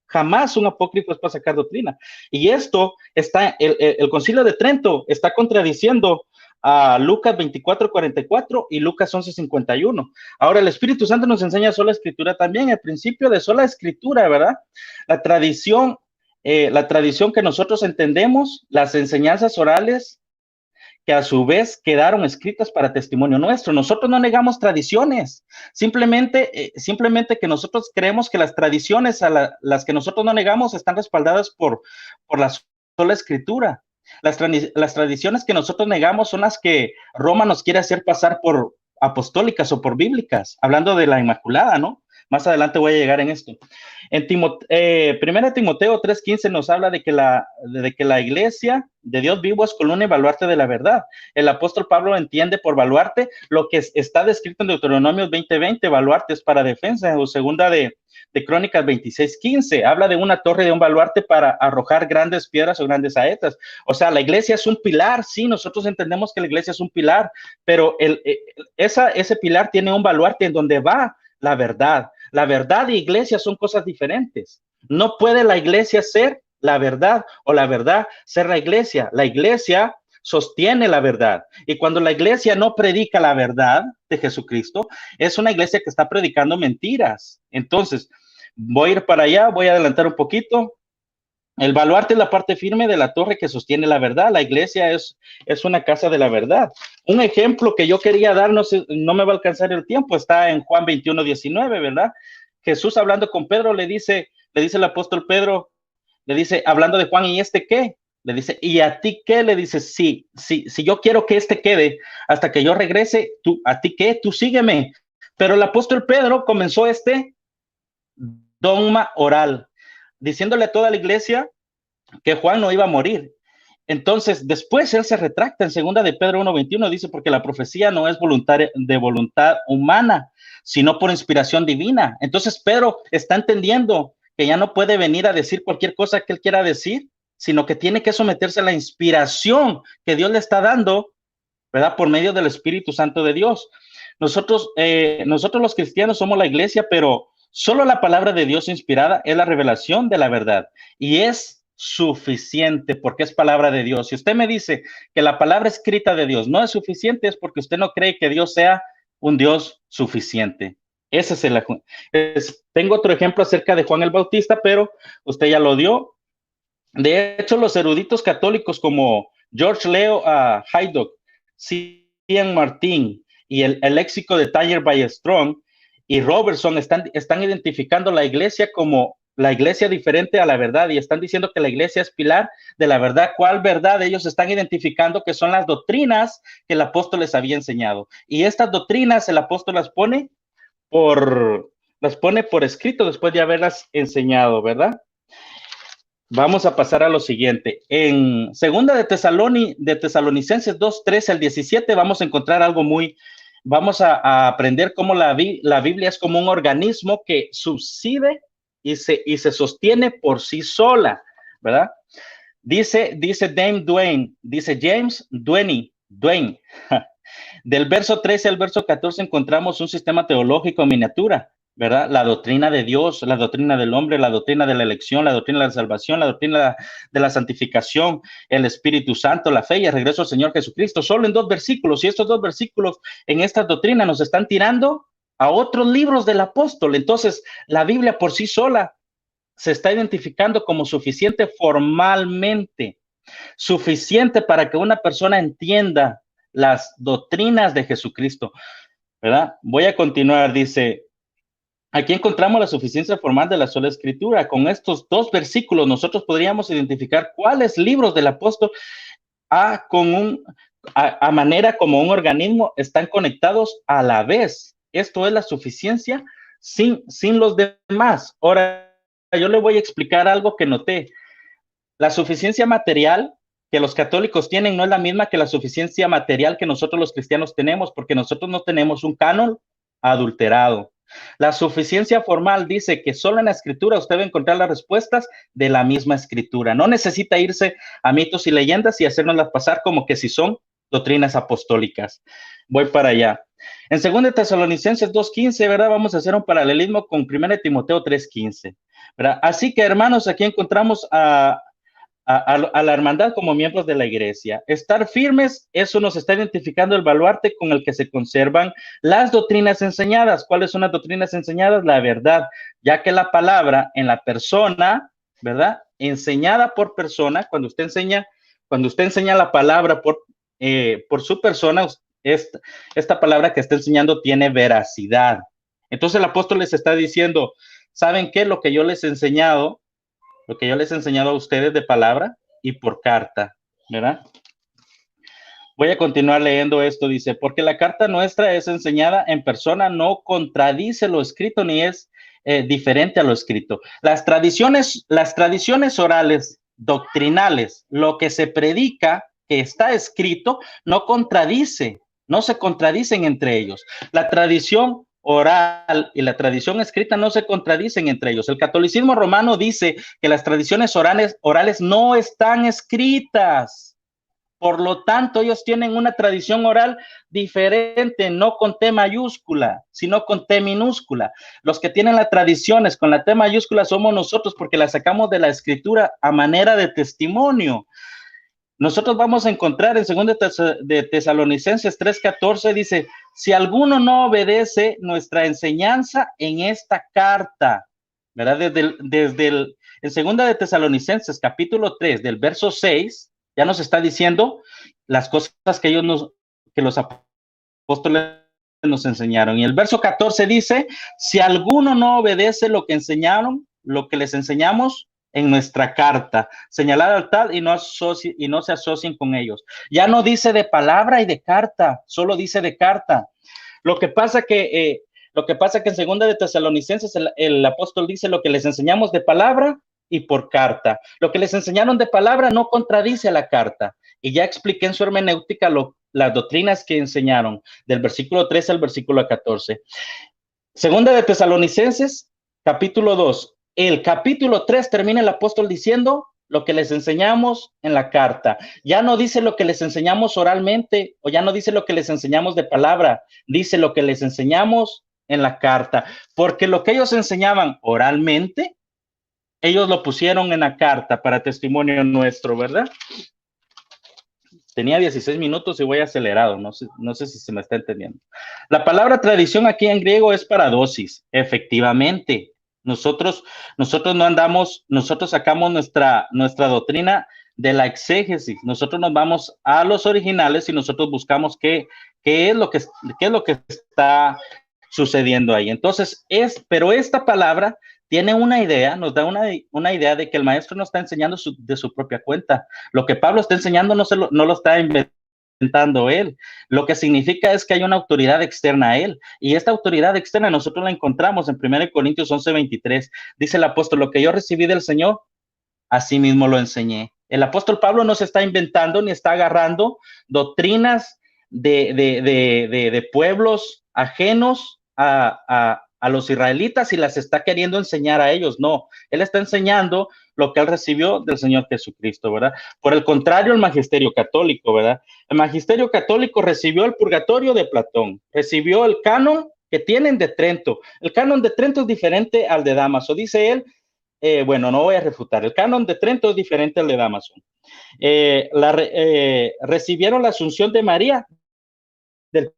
Jamás un apócrifo es para sacar doctrina. Y esto está, el Concilio de Trento está contradiciendo a Lucas 24:44 y Lucas 11:51. Ahora, el Espíritu Santo nos enseña sola escritura también, el principio de sola escritura, ¿verdad? La tradición que nosotros entendemos, las enseñanzas orales que a su vez quedaron escritas para testimonio nuestro. Nosotros no negamos tradiciones, simplemente que nosotros creemos que las tradiciones las que nosotros no negamos están respaldadas por la sola escritura. Las tradiciones que nosotros negamos son las que Roma nos quiere hacer pasar por apostólicas o por bíblicas, hablando de la Inmaculada, ¿no? Más adelante voy a llegar en esto. En Primera Timoteo 3:15 nos habla de que la iglesia de Dios vivo es columna y baluarte de la verdad. El apóstol Pablo entiende por baluarte lo que está descrito en Deuteronomio 20:20, baluarte es para defensa, o segunda de Crónicas 26:15, habla de una torre, de un baluarte para arrojar grandes piedras o grandes saetas. O sea, la iglesia es un pilar, sí, nosotros entendemos que la iglesia es un pilar, pero ese pilar tiene un baluarte en donde va la verdad. La verdad y iglesia son cosas diferentes. No puede la iglesia ser la verdad o la verdad ser la iglesia. La iglesia sostiene la verdad. Y cuando la iglesia no predica la verdad de Jesucristo, es una iglesia que está predicando mentiras. Entonces, voy a ir para allá, voy a adelantar un poquito. El baluarte es la parte firme de la torre que sostiene la verdad. La iglesia es una casa de la verdad. Un ejemplo que yo quería dar, no me va a alcanzar el tiempo, está en Juan 21:19, ¿verdad? Jesús hablando con Pedro le dice el apóstol Pedro, le dice, hablando de Juan, ¿y este qué? Le dice, ¿y a ti qué? Le dice, si yo quiero que este quede hasta que yo regrese, ¿a ti qué? Tú sígueme. Pero el apóstol Pedro comenzó este dogma oral, diciéndole a toda la iglesia que Juan no iba a morir. Entonces, después él se retracta en segunda de Pedro 1:21, dice, porque la profecía no es de voluntad humana, sino por inspiración divina. Entonces, Pedro está entendiendo que ya no puede venir a decir cualquier cosa que él quiera decir, sino que tiene que someterse a la inspiración que Dios le está dando, ¿verdad? Por medio del Espíritu Santo de Dios. Nosotros los cristianos somos la iglesia, pero solo la palabra de Dios inspirada es la revelación de la verdad y es suficiente porque es palabra de Dios. Si usted me dice que la palabra escrita de Dios no es suficiente, es porque usted no cree que Dios sea un Dios suficiente. Ese es tengo otro ejemplo acerca de Juan el Bautista, pero usted ya lo dio. De hecho, los eruditos católicos como George Leo Haydock, Cian Martín y el léxico de Tyler Ballestrom y Robertson están identificando la iglesia como la iglesia diferente a la verdad y están diciendo que la iglesia es pilar de la verdad. ¿Cuál verdad? Ellos están identificando que son las doctrinas que el apóstol les había enseñado. Y estas doctrinas el apóstol las pone por escrito después de haberlas enseñado, ¿verdad? Vamos a pasar a lo siguiente. En segunda de Tesalonicenses 2:13-17 vamos a encontrar algo vamos a aprender cómo la Biblia es como un organismo que subsiste y se sostiene por sí sola, ¿verdad? Dice James Duane, del verso 13 al verso 14 encontramos un sistema teológico en miniatura, ¿verdad? La doctrina de Dios, la doctrina del hombre, la doctrina de la elección, la doctrina de la salvación, la doctrina de la santificación, el Espíritu Santo, la fe y el regreso al Señor Jesucristo, solo en 2 versículos. Y estos 2 versículos en esta doctrina nos están tirando a otros libros del apóstol. Entonces, la Biblia por sí sola se está identificando como suficiente formalmente, suficiente para que una persona entienda las doctrinas de Jesucristo, ¿verdad? Voy a continuar, dice, aquí encontramos la suficiencia formal de la sola escritura. Con estos 2 versículos nosotros podríamos identificar cuáles libros del apóstol a manera como un organismo están conectados a la vez. Esto es la suficiencia sin los demás. Ahora, yo le voy a explicar algo que noté. La suficiencia material que los católicos tienen no es la misma que la suficiencia material que nosotros los cristianos tenemos, porque nosotros no tenemos un canon adulterado. La suficiencia formal dice que solo en la escritura usted va a encontrar las respuestas de la misma escritura. No necesita irse a mitos y leyendas y hacérnoslas pasar como que si son doctrinas apostólicas. Voy para allá. En 2 Tesalonicenses 2:15, ¿verdad? Vamos a hacer un paralelismo con 1 Timoteo 3:15, ¿verdad? Así que, hermanos, aquí encontramos a la hermandad como miembros de la iglesia. Estar firmes, eso nos está identificando el baluarte con el que se conservan las doctrinas enseñadas. ¿Cuáles son las doctrinas enseñadas? La verdad, ya que la palabra en la persona, ¿verdad? Enseñada por persona, cuando usted enseña la palabra por su persona, esta palabra que está enseñando tiene veracidad. Entonces el apóstol les está diciendo, ¿saben qué? Lo que yo les he enseñado a ustedes de palabra y por carta, ¿verdad? Voy a continuar leyendo esto, dice, porque la carta nuestra es enseñada en persona, no contradice lo escrito ni es diferente a lo escrito. Las tradiciones orales, doctrinales, lo que se predica, que está escrito, no se contradicen entre ellos. La tradición oral y la tradición escrita no se contradicen entre ellos. El catolicismo romano dice que las tradiciones orales no están escritas. Por lo tanto, ellos tienen una tradición oral diferente, no con T mayúscula, sino con T minúscula. Los que tienen las tradiciones con la T mayúscula somos nosotros porque la sacamos de la escritura a manera de testimonio. Nosotros vamos a encontrar en 2 de Tesalonicenses 3:14, dice, si alguno no obedece nuestra enseñanza en esta carta, ¿verdad? En 2 de Tesalonicenses capítulo 3, del verso 6, ya nos está diciendo las cosas que los apóstoles nos enseñaron. Y el verso 14 dice, si alguno no obedece lo que les enseñamos en nuestra carta, señalar al tal y no se asocien con ellos. Ya no dice de palabra y de carta, solo dice de carta. Lo que pasa que en 2 de Tesalonicenses el apóstol dice lo que les enseñamos de palabra y por carta. Lo que les enseñaron de palabra no contradice a la carta. Y ya expliqué en su hermenéutica las doctrinas que enseñaron, del versículo 13 al versículo 14. 2 de Tesalonicenses, capítulo 2. El capítulo 3 termina el apóstol diciendo lo que les enseñamos en la carta. Ya no dice lo que les enseñamos oralmente, o ya no dice lo que les enseñamos de palabra, dice lo que les enseñamos en la carta. Porque lo que ellos enseñaban oralmente, ellos lo pusieron en la carta para testimonio nuestro, ¿verdad? Tenía 16 minutos y voy acelerado, no sé si se me está entendiendo. La palabra tradición aquí en griego es paradosis, efectivamente. Nosotros sacamos nuestra doctrina de la exégesis. Nosotros nos vamos a los originales y nosotros buscamos qué es lo que está sucediendo ahí. Entonces, pero esta palabra tiene una idea, nos da una idea de que el maestro no está enseñando de su propia cuenta. Lo que Pablo está enseñando no lo está inventando él. Lo que significa es que hay una autoridad externa a él. Y esta autoridad externa nosotros la encontramos en 1 Corintios 11:23. Dice el apóstol, lo que yo recibí del Señor, así mismo lo enseñé. El apóstol Pablo no se está inventando ni está agarrando doctrinas de pueblos ajenos a los israelitas y las está queriendo enseñar a ellos. No, él está enseñando lo que él recibió del Señor Jesucristo, ¿verdad? Por el contrario, el magisterio católico, ¿verdad? El magisterio católico recibió el purgatorio de Platón, recibió el canon que tienen de Trento. El canon de Trento es diferente al de Dámaso, dice él. Bueno, no voy a refutar. El canon de Trento es diferente al de Dámaso. Recibieron la asunción de María del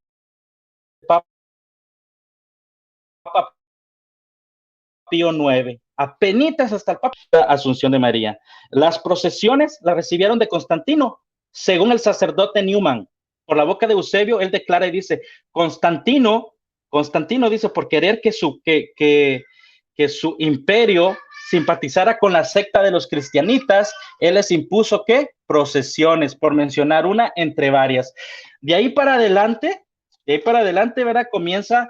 Papa Pío IX, apenitas hasta el Papa Asunción de María. Las procesiones las recibieron de Constantino, según el sacerdote Newman. Por la boca de Eusebio, él declara y dice, Constantino dice, por querer que su imperio simpatizara con la secta de los cristianitas, él les impuso, ¿qué? Procesiones, por mencionar una entre varias. De ahí para adelante, ¿verdad? Comienzan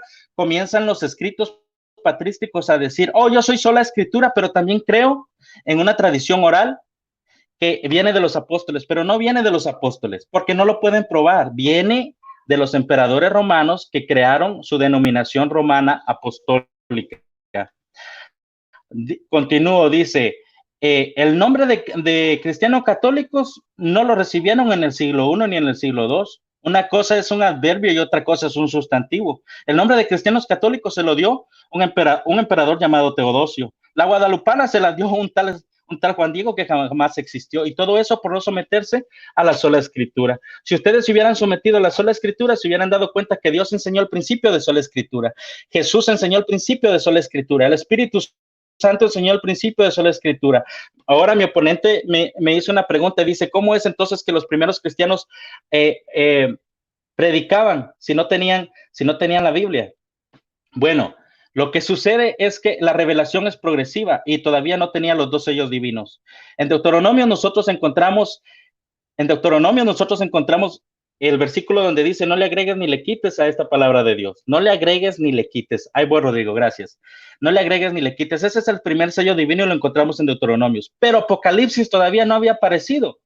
los escritos patrísticos a decir, yo soy sola escritura, pero también creo en una tradición oral que viene de los apóstoles, pero no viene de los apóstoles, porque no lo pueden probar, viene de los emperadores romanos que crearon su denominación romana apostólica. Continúo, dice, el nombre de cristianos católicos no lo recibieron en el siglo I ni en el siglo II. Una cosa es un adverbio y otra cosa es un sustantivo. El nombre de cristianos católicos se lo dio un emperador llamado Teodosio. La guadalupana se la dio un tal Juan Diego que jamás existió. Y todo eso por no someterse a la sola escritura. Si ustedes se hubieran sometido a la sola escritura, se hubieran dado cuenta que Dios enseñó el principio de sola escritura. Jesús enseñó el principio de sola escritura. El Espíritu Santo enseñó al principio de sola escritura. Ahora mi oponente me hizo una pregunta, dice, ¿cómo es entonces que los primeros cristianos predicaban si no tenían la Biblia? Bueno, lo que sucede es que la revelación es progresiva y todavía no tenía los 2 sellos divinos. En Deuteronomio nosotros encontramos el versículo donde dice, no le agregues ni le quites a esta palabra de Dios. No le agregues ni le quites. Ay, bueno, Rodrigo, gracias. No le agregues ni le quites. Ese es el primer sello divino y lo encontramos en Deuteronomios. Pero Apocalipsis todavía no había aparecido.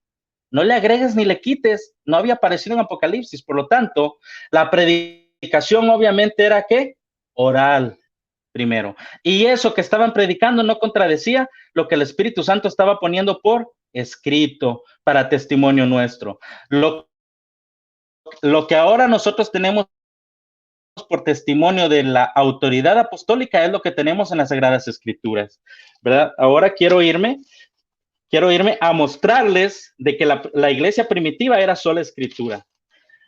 No le agregues ni le quites. No había aparecido en Apocalipsis. Por lo tanto, la predicación obviamente era ¿qué? Oral primero. Y eso que estaban predicando no contradecía lo que el Espíritu Santo estaba poniendo por escrito para testimonio nuestro. Lo que ahora nosotros tenemos por testimonio de la autoridad apostólica es lo que tenemos en las Sagradas Escrituras, ¿verdad? Ahora quiero irme a mostrarles de que la iglesia primitiva era sola escritura,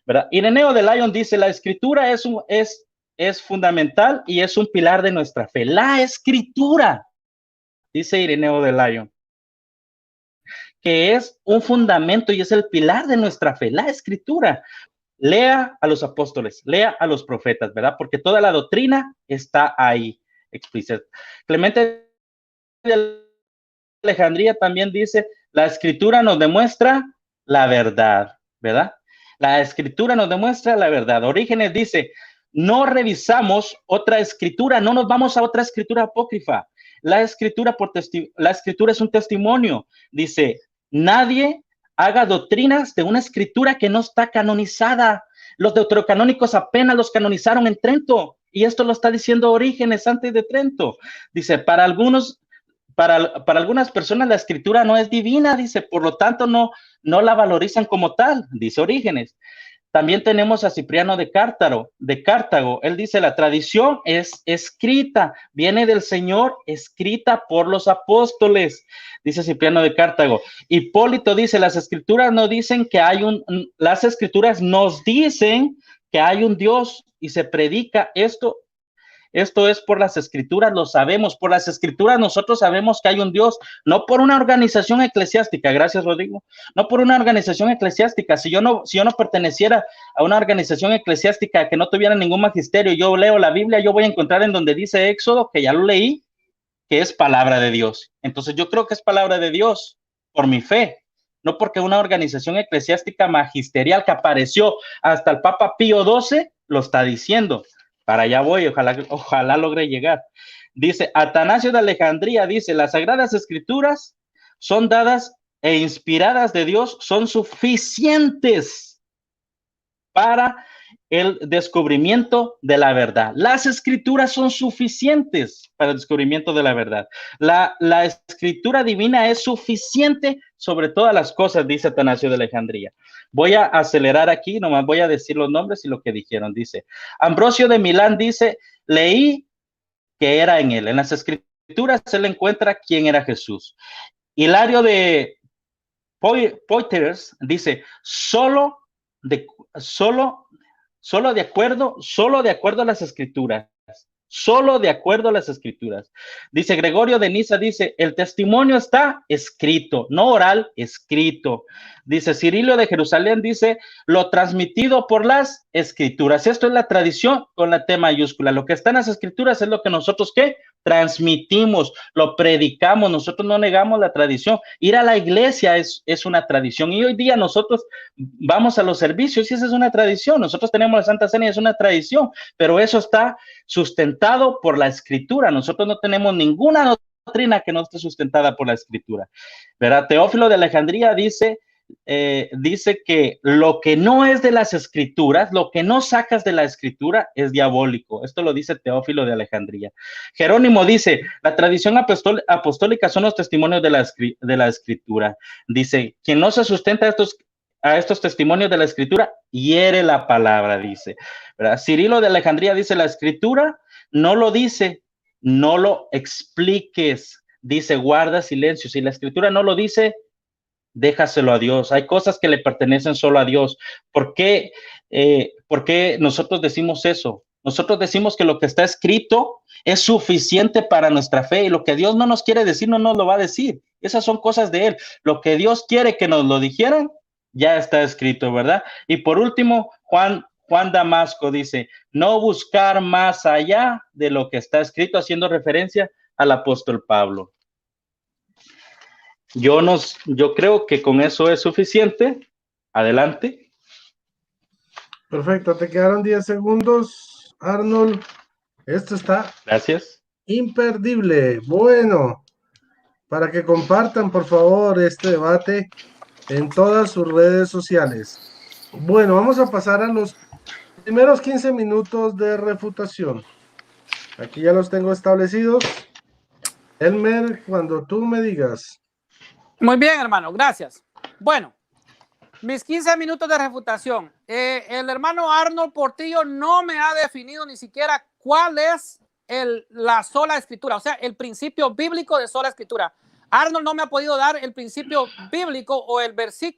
¿verdad? Ireneo de Lyon dice, la escritura es fundamental y es un pilar de nuestra fe. La escritura, dice Ireneo de Lyon, que es un fundamento y es el pilar de nuestra fe, la escritura. Lea a los apóstoles, lea a los profetas, ¿verdad? Porque toda la doctrina está ahí explícita. Clemente de Alejandría también dice, la escritura nos demuestra la verdad, ¿verdad? La escritura nos demuestra la verdad. Orígenes dice, no revisamos otra escritura, no nos vamos a otra escritura apócrifa. La escritura es un testimonio. Dice, nadie haga doctrinas de una escritura que no está canonizada. Los deuterocanónicos apenas los canonizaron en Trento, y esto lo está diciendo Orígenes antes de Trento. Dice, para algunas personas la escritura no es divina, dice, por lo tanto no la valorizan como tal, dice Orígenes. También tenemos a Cipriano de Cartago. Él dice, la tradición es escrita, viene del Señor, escrita por los apóstoles, dice Cipriano de Cartago. Hipólito dice, las escrituras nos dicen que las escrituras nos dicen que hay un Dios y se predica esto. Esto es por las escrituras, lo sabemos. Por las escrituras nosotros sabemos que hay un Dios, no por una organización eclesiástica. Gracias, Rodrigo. No por una organización eclesiástica. Si yo no perteneciera a una organización eclesiástica que no tuviera ningún magisterio, yo leo la Biblia, yo voy a encontrar en donde dice Éxodo, que ya lo leí, que es palabra de Dios. Entonces yo creo que es palabra de Dios por mi fe. No porque una organización eclesiástica magisterial que apareció hasta el Papa Pío XII lo está diciendo. Para allá voy, ojalá logre llegar. Dice, Atanasio de Alejandría dice, las Sagradas Escrituras son dadas e inspiradas de Dios, son suficientes para el descubrimiento de la verdad. Las Escrituras son suficientes para el descubrimiento de la verdad. La Escritura divina es suficiente sobre todas las cosas, dice Atanasio de Alejandría. Voy a acelerar aquí, nomás voy a decir los nombres y lo que dijeron. Dice, Ambrosio de Milán dice, leí que era en él. En las Escrituras se le encuentra quién era Jesús. Hilario de Poitiers dice, solo de acuerdo a las Escrituras. Solo de acuerdo a las Escrituras. Dice Gregorio de Niza, dice, el testimonio está escrito, no oral, escrito. Dice Cirilo de Jerusalén, dice, lo transmitido por las Escrituras. Esto es la tradición con la T mayúscula. Lo que está en las Escrituras es lo que nosotros, ¿qué? Transmitimos, lo predicamos, nosotros no negamos la tradición. Ir a la iglesia es una tradición, y hoy día nosotros vamos a los servicios y esa es una tradición. Nosotros tenemos la Santa Cena y es una tradición, pero eso está sustentado por la Escritura. Nosotros no tenemos ninguna doctrina que no esté sustentada por la Escritura, ¿verdad? Teófilo de Alejandría dice que lo que no es de las Escrituras, lo que no sacas de la Escritura es diabólico. Esto lo dice Teófilo de Alejandría. Jerónimo dice, la tradición apostólica son los testimonios de la Escritura. Dice, quien no se sustenta a estos testimonios de la Escritura, hiere la palabra, dice, ¿verdad? Cirilo de Alejandría dice, la Escritura no lo dice, no lo expliques, dice, guarda silencio. Si la Escritura no lo dice, déjaselo a Dios. Hay cosas que le pertenecen solo a Dios. ¿Por qué nosotros decimos eso? Nosotros decimos que lo que está escrito es suficiente para nuestra fe y lo que Dios no nos quiere decir no nos lo va a decir. Esas son cosas de Él. Lo que Dios quiere que nos lo dijeran, ya está escrito, ¿verdad? Y por último, Juan Damasco dice, no buscar más allá de lo que está escrito, haciendo referencia al apóstol Pablo. Yo creo que con eso es suficiente. Adelante. Perfecto, te quedaron 10 segundos, Arnold. Esto está Gracias. imperdible. Bueno, para que compartan, por favor, este debate en todas sus redes sociales. Bueno, vamos a pasar a los primeros 15 minutos de refutación. Aquí ya los tengo establecidos. Elmer, cuando tú me digas. Muy bien, hermano, gracias. Bueno, mis 15 minutos de refutación. El hermano Arnold Portillo no me ha definido ni siquiera cuál es la sola escritura, o sea, el principio bíblico de sola escritura. Arnold no me ha podido dar el principio bíblico o el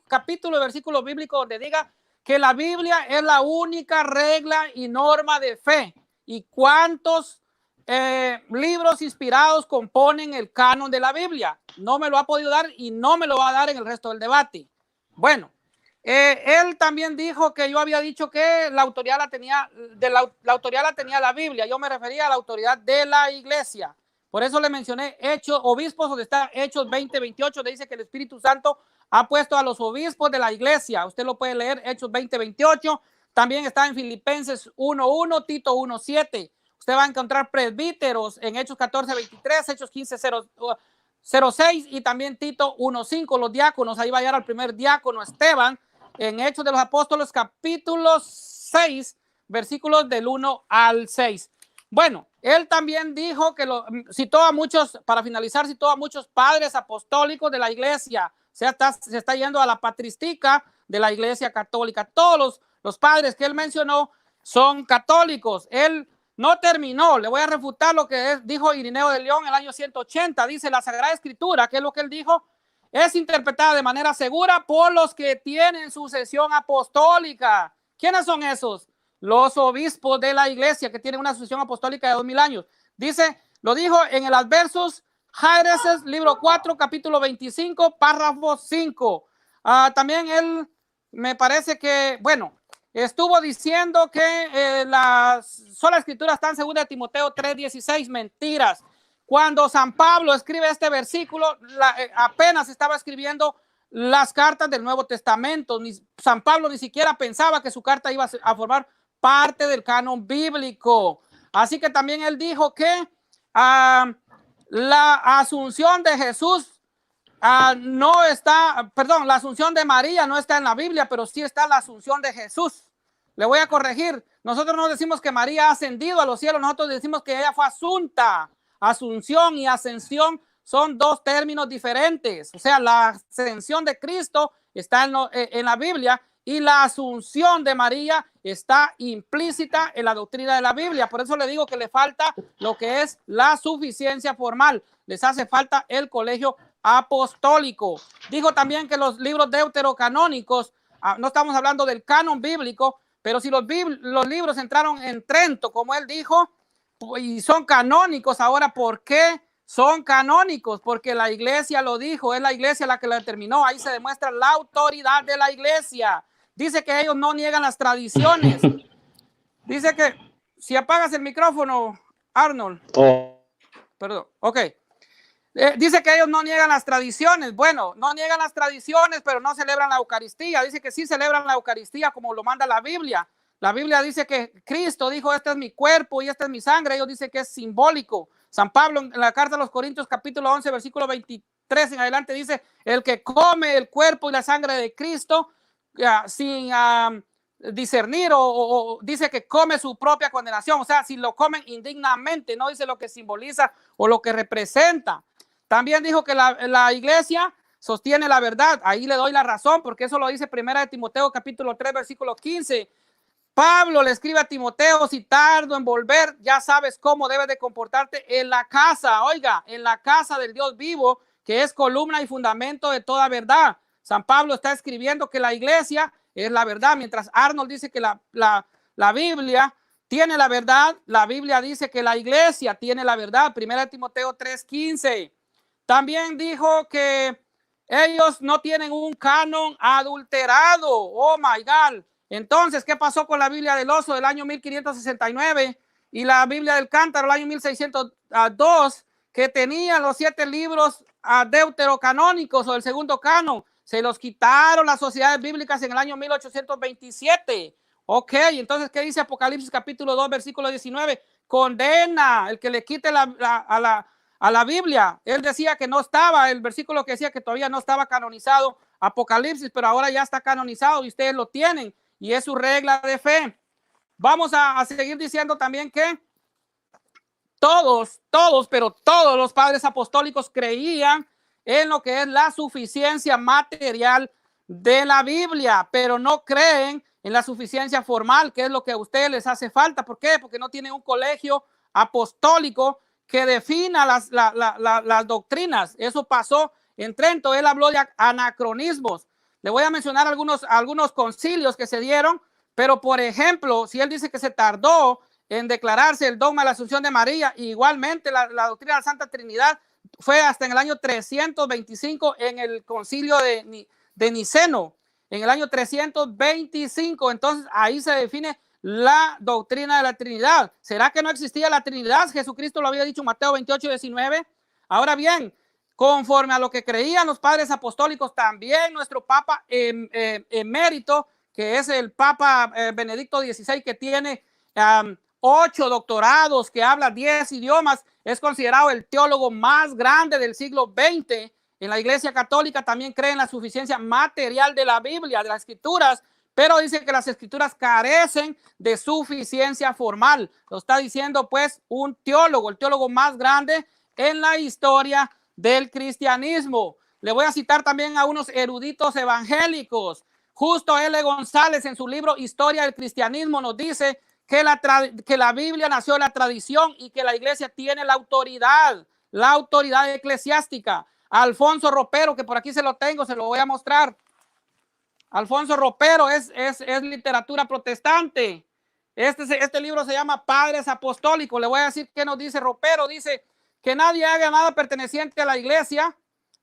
capítulo, versículo bíblico donde diga que la Biblia es la única regla y norma de fe. ¿Y cuántos libros inspirados componen el canon de la Biblia? No me lo ha podido dar y no me lo va a dar en el resto del debate. Bueno, él también dijo que yo había dicho que la autoridad la tenía, la autoridad la tenía la Biblia. Yo me refería a la autoridad de la iglesia. Por eso le mencioné Hechos, obispos, donde está Hechos 20:28, dice que el Espíritu Santo ha puesto a los obispos de la iglesia. Usted lo puede leer, Hechos 20:28. También está en Filipenses 1:1, Tito 1:7. Usted va a encontrar presbíteros en Hechos 14:23, Hechos 15:06 y también Tito 1:5. Los diáconos, ahí va a llegar al primer diácono Esteban en Hechos de los Apóstoles, capítulo 6, versículos del 1 al 6. Bueno, él también dijo que citó a muchos, para finalizar, citó a muchos padres apostólicos de la iglesia. Se está yendo a la patrística de la iglesia católica. Todos los padres que él mencionó son católicos. Él no terminó. Le voy a refutar lo que dijo Irineo de León en el año 180. Dice la Sagrada Escritura, que es lo que él dijo, es interpretada de manera segura por los que tienen sucesión apostólica. ¿Quiénes son esos? Los obispos de la iglesia que tienen una sucesión apostólica de 2000 años. Dice, lo dijo en el Adversus Jaireses, libro 4, capítulo 25, párrafo 5. También él me parece que, bueno, estuvo diciendo que la sola escritura está en 2 Timoteo 3:16. Mentiras. Cuando San Pablo escribe este versículo, apenas estaba escribiendo las cartas del Nuevo Testamento. San Pablo ni siquiera pensaba que su carta iba a formar parte del canon bíblico. Así que también él dijo que la asunción de Jesús no está, perdón, la asunción de María no está en la Biblia, pero sí está la asunción de Jesús. Le voy a corregir. Nosotros no decimos que María ha ascendido a los cielos, nosotros decimos que ella fue asunta. Asunción y ascensión son dos términos diferentes. O sea, la ascensión de Cristo está en la Biblia y la asunción de María está implícita en la doctrina de la Biblia. Por eso le digo que le falta lo que es la suficiencia formal. Les hace falta el colegio apostólico. Dijo también que los libros deuterocanónicos, no estamos hablando del canon bíblico, pero si los libros entraron en Trento, como él dijo, y son canónicos ahora, ¿por qué son canónicos? Porque la iglesia lo dijo, es la iglesia la que lo determinó. Ahí se demuestra la autoridad de la iglesia. Dice que ellos no niegan las tradiciones. Dice que, si apagas el micrófono, Arnold. Perdón, ok. Dice que ellos no niegan las tradiciones. Bueno, no niegan las tradiciones, pero no celebran la Eucaristía. Dice que sí celebran la Eucaristía como lo manda la Biblia. La Biblia dice que Cristo dijo, este es mi cuerpo y esta es mi sangre. Ellos dicen que es simbólico. San Pablo en la carta a los Corintios, capítulo 11, versículo 23 en adelante, dice, el que come el cuerpo y la sangre de Cristo sin discernir o dice que come su propia condenación. O sea, si lo comen indignamente, no dice lo que simboliza o lo que representa. También dijo que la iglesia sostiene la verdad. Ahí le doy la razón, porque eso lo dice 1 Timoteo, capítulo 3, versículo 15. Pablo le escribe a Timoteo, si tardo en volver, ya sabes cómo debes de comportarte en la casa, oiga, en la casa del Dios vivo, que es columna y fundamento de toda verdad. San Pablo está escribiendo que la iglesia es la verdad, mientras Arnold dice que la Biblia tiene la verdad. La Biblia dice que la iglesia tiene la verdad. 1 Timoteo 3:15. También dijo que ellos no tienen un canon adulterado. Oh my God. Entonces, ¿qué pasó con la Biblia del Oso del año 1569 y la Biblia del Cántaro del año 1602, que tenían los 7 libros deuterocanónicos o el segundo canon? Se los quitaron las sociedades bíblicas en el año 1827. Ok, entonces, ¿qué dice Apocalipsis capítulo 2, versículo 19? Condena el que le quite a la Biblia. Él decía que no estaba, el versículo que decía que todavía no estaba canonizado Apocalipsis, pero ahora ya está canonizado y ustedes lo tienen, y es su regla de fe. Vamos a seguir diciendo también que todos los padres apostólicos creían en lo que es la suficiencia material de la Biblia, pero no creen en la suficiencia formal, que es lo que a ustedes les hace falta. ¿Por qué? Porque no tienen un colegio apostólico que defina las doctrinas. Eso pasó en Trento. Él habló de anacronismos. Le voy a mencionar algunos concilios que se dieron, pero por ejemplo, si él dice que se tardó en declararse el dogma de la Asunción de María, igualmente la doctrina de la Santa Trinidad fue hasta en el año 325 en el concilio de Niceno, en el año 325. Entonces ahí se define la doctrina de la Trinidad. ¿Será que no existía la Trinidad? Jesucristo lo había dicho en Mateo 28:19. Ahora bien, conforme a lo que creían los padres apostólicos, también nuestro Papa emérito, que es el Papa Benedicto XVI, que tiene 8 doctorados, que habla 10 idiomas, es considerado el teólogo más grande del siglo XX. En la Iglesia Católica también cree en la suficiencia material de la Biblia, de las Escrituras, pero dice que las Escrituras carecen de suficiencia formal. Lo está diciendo pues un teólogo, el teólogo más grande en la historia del cristianismo. Le voy a citar también a unos eruditos evangélicos. Justo L. González, en su libro Historia del Cristianismo, nos dice que la Biblia nació de la tradición y que la iglesia tiene la autoridad eclesiástica. Alfonso Ropero, que por aquí se lo tengo, se lo voy a mostrar. Alfonso Ropero es literatura protestante. Este libro se llama Padres Apostólicos. Le voy a decir qué nos dice Ropero. Dice que nadie haga nada perteneciente a la iglesia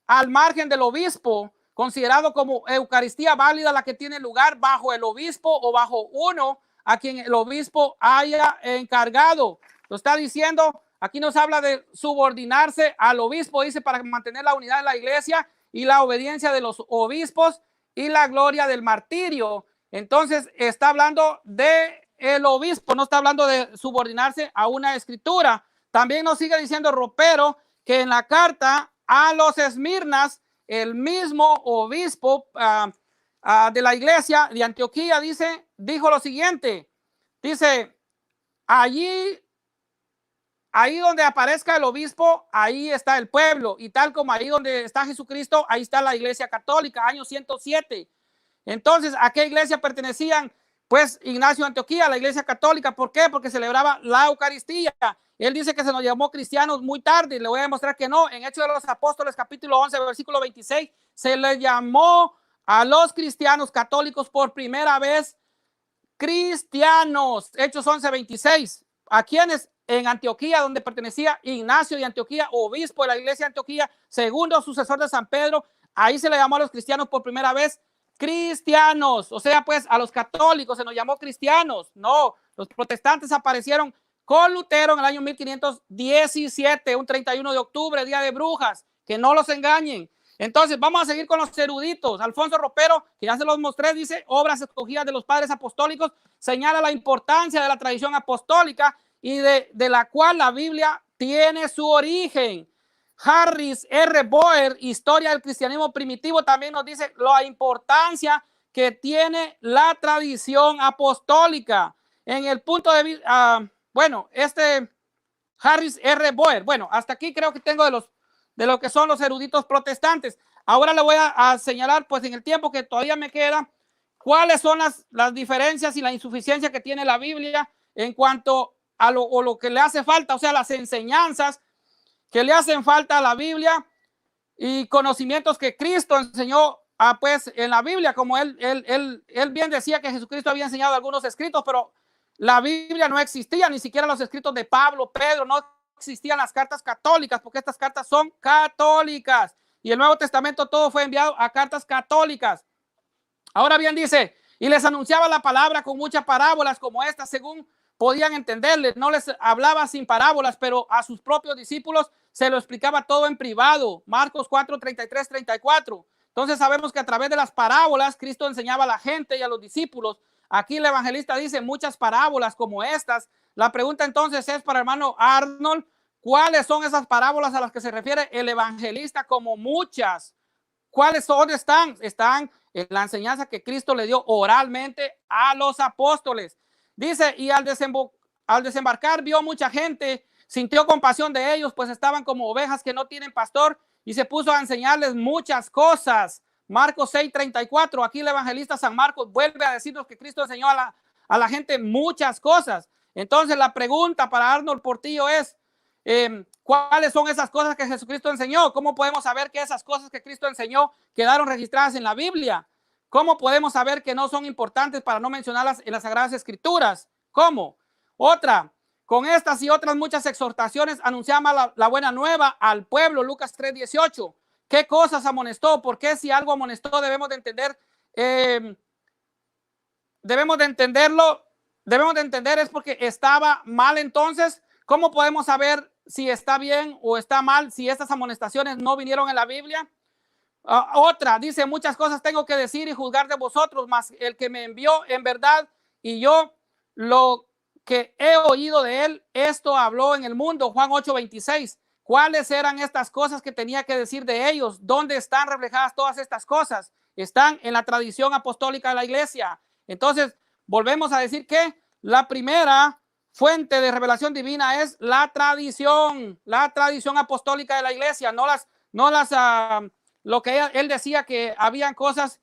al margen del obispo, considerado como Eucaristía válida la que tiene lugar bajo el obispo o bajo uno a quien el obispo haya encargado. Lo está diciendo, aquí nos habla de subordinarse al obispo, dice, para mantener la unidad de la iglesia y la obediencia de los obispos y la gloria del martirio. Entonces está hablando de el obispo, no está hablando de subordinarse a una escritura. También nos sigue diciendo Ropero que en la carta a los Esmirnas, el mismo obispo de la iglesia de Antioquía dijo lo siguiente, dice, ahí donde aparezca el obispo, ahí está el pueblo, y tal como ahí donde está Jesucristo, ahí está la iglesia católica, año 107. Entonces, ¿a qué iglesia pertenecían? Pues Ignacio de Antioquía, la iglesia católica. ¿Por qué? Porque celebraba la Eucaristía. Él dice que se nos llamó cristianos muy tarde. Le voy a demostrar que no. En Hechos de los Apóstoles, capítulo 11, versículo 26, se le llamó a los cristianos católicos por primera vez cristianos. Hechos 11, 26. ¿A quiénes? En Antioquía, donde pertenecía Ignacio de Antioquía, obispo de la iglesia de Antioquía, segundo sucesor de San Pedro. Ahí se le llamó a los cristianos por primera vez cristianos. O sea, pues a los católicos se nos llamó cristianos. No, los protestantes aparecieron con Lutero en el año 1517, un 31 de octubre, día de brujas. Que no los engañen. Entonces, vamos a seguir con los eruditos. Alfonso Ropero, que ya se los mostré, dice, obras escogidas de los padres apostólicos, señala la importancia de la tradición apostólica y de la cual la Biblia tiene su origen. Harris R. Boer, Historia del Cristianismo Primitivo, también nos dice la importancia que tiene la tradición apostólica. En el punto de vista, Harris R. Boer, bueno, hasta aquí creo que tengo de lo que son los eruditos protestantes. Ahora le voy a señalar, pues en el tiempo que todavía me queda, cuáles son las diferencias y la insuficiencia que tiene la Biblia en cuanto a lo que le hace falta, o sea, las enseñanzas que le hacen falta a la Biblia y conocimientos que Cristo enseñó pues en la Biblia, como él bien decía que Jesucristo había enseñado algunos escritos, pero la Biblia no existía, ni siquiera los escritos de Pablo, Pedro, no existían las cartas católicas, porque estas cartas son católicas. Y el Nuevo Testamento todo fue enviado a cartas católicas. Ahora bien, dice, y les anunciaba la palabra con muchas parábolas como estas, según podían entenderle. No les hablaba sin parábolas, pero a sus propios discípulos se lo explicaba todo en privado. Marcos 4, 33, 34. Entonces sabemos que a través de las parábolas Cristo enseñaba a la gente y a los discípulos. Aquí el evangelista dice muchas parábolas como estas. La pregunta entonces es para el hermano Arnold, ¿cuáles son esas parábolas a las que se refiere el evangelista como muchas? ¿Cuáles son? ¿Dónde están? Están en la enseñanza que Cristo le dio oralmente a los apóstoles. Dice, y al desembarcar vio mucha gente, sintió compasión de ellos, pues estaban como ovejas que no tienen pastor, y se puso a enseñarles muchas cosas. Marcos 6:34, aquí el evangelista San Marcos vuelve a decirnos que Cristo enseñó a la gente muchas cosas. Entonces la pregunta para Arnold Portillo es, ¿cuáles son esas cosas que Jesucristo enseñó? ¿Cómo podemos saber que esas cosas que Cristo enseñó quedaron registradas en la Biblia? ¿Cómo podemos saber que no son importantes para no mencionarlas en las Sagradas Escrituras? ¿Cómo? Otra, con estas y otras muchas exhortaciones anunciaba la buena nueva al pueblo, Lucas 3:18. ¿Qué cosas amonestó? ¿Por qué si algo amonestó debemos de entender? Debemos de entender es porque estaba mal. Entonces, ¿cómo podemos saber si está bien o está mal si estas amonestaciones no vinieron en la Biblia? Otra, dice, muchas cosas tengo que decir y juzgar de vosotros, mas el que me envió en verdad y yo lo que he oído de él, esto habló en el mundo. Juan 8:26. ¿Cuáles eran estas cosas que tenía que decir de ellos? ¿Dónde están reflejadas todas estas cosas? Están en la tradición apostólica de la iglesia. Entonces, volvemos a decir que la primera fuente de revelación divina es la tradición apostólica de la iglesia, lo que él decía que habían cosas,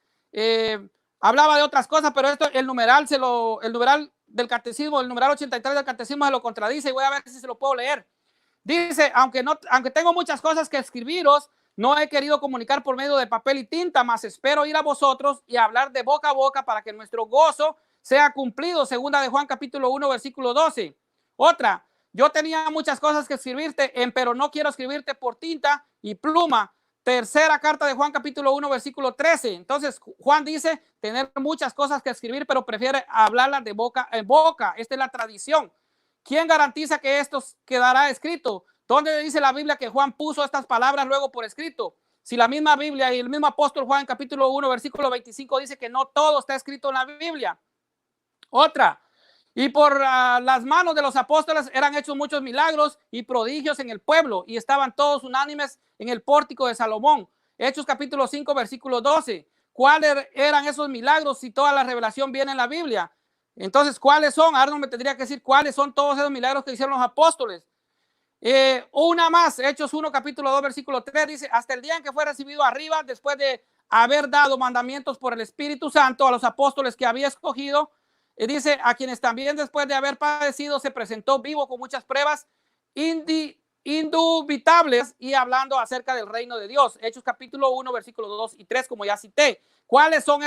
hablaba de otras cosas, pero esto, el numeral del catecismo, el numeral 83 del catecismo se lo contradice, y voy a ver si se lo puedo leer. Dice, aunque tengo muchas cosas que escribiros, no he querido comunicar por medio de papel y tinta, mas espero ir a vosotros y hablar de boca a boca para que nuestro gozo sea cumplido. Segunda de Juan capítulo 1 versículo 12. Otra, yo tenía muchas cosas que escribirte, pero no quiero escribirte por tinta y pluma. Tercera carta de Juan capítulo 1 versículo 13. Entonces Juan dice tener muchas cosas que escribir, pero prefiere hablarlas de boca en boca. Esta es la tradición. ¿Quién garantiza que esto quedará escrito? ¿Dónde dice la Biblia que Juan puso estas palabras luego por escrito? Si la misma Biblia y el mismo apóstol Juan capítulo 1 versículo 25 dice que no todo está escrito en la Biblia. Otra, y por las manos de los apóstoles eran hechos muchos milagros y prodigios en el pueblo, y estaban todos unánimes en el pórtico de Salomón. Hechos capítulo 5 versículo 12. ¿Cuáles eran esos milagros si toda la revelación viene en la Biblia? Entonces, ¿cuáles son? Arnold me tendría que decir cuáles son todos esos milagros que hicieron los apóstoles. Una más, Hechos 1 capítulo 2 versículo 3 dice, hasta el día en que fue recibido arriba, después de haber dado mandamientos por el Espíritu Santo a los apóstoles que había escogido, dice, a quienes también después de haber padecido se presentó vivo con muchas pruebas indubitables y hablando acerca del reino de Dios. Hechos capítulo 1 versículo 2 y 3, como ya cité. ¿Cuáles son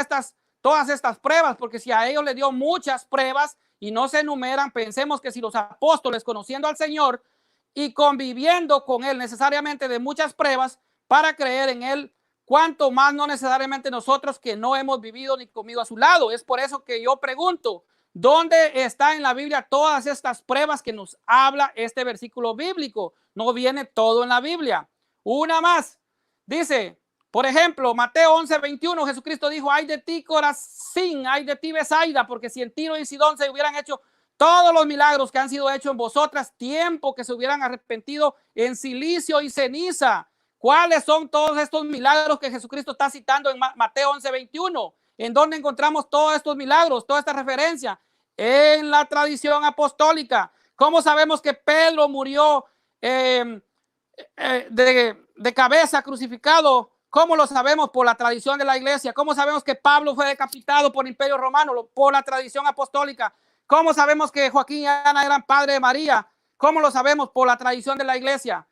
todas estas pruebas? Porque si a ellos le dio muchas pruebas y no se enumeran, pensemos que si los apóstoles, conociendo al Señor y conviviendo con él necesariamente de muchas pruebas para creer en él, cuánto más no necesariamente nosotros que no hemos vivido ni comido a su lado. Es por eso que yo pregunto, ¿dónde está en la Biblia todas estas pruebas que nos habla este versículo bíblico? No viene todo en la Biblia. Una más, dice, por ejemplo, Mateo 11:21, Jesucristo dijo, ay de ti Corazín, ay de ti Besaida, porque si en Tiro y Sidón se hubieran hecho todos los milagros que han sido hechos en vosotras, tiempo que se hubieran arrepentido en silicio y ceniza. ¿Cuáles son todos estos milagros que Jesucristo está citando en Mateo 11:21? ¿En dónde encontramos todos estos milagros, toda esta referencia? En la tradición apostólica. ¿Cómo sabemos que Pedro murió de cabeza crucificado? ¿Cómo lo sabemos? Por la tradición de la iglesia. ¿Cómo sabemos que Pablo fue decapitado por el Imperio Romano? Por la tradición apostólica. ¿Cómo sabemos que Joaquín y Ana eran padre de María? ¿Cómo lo sabemos? Por la tradición de la iglesia.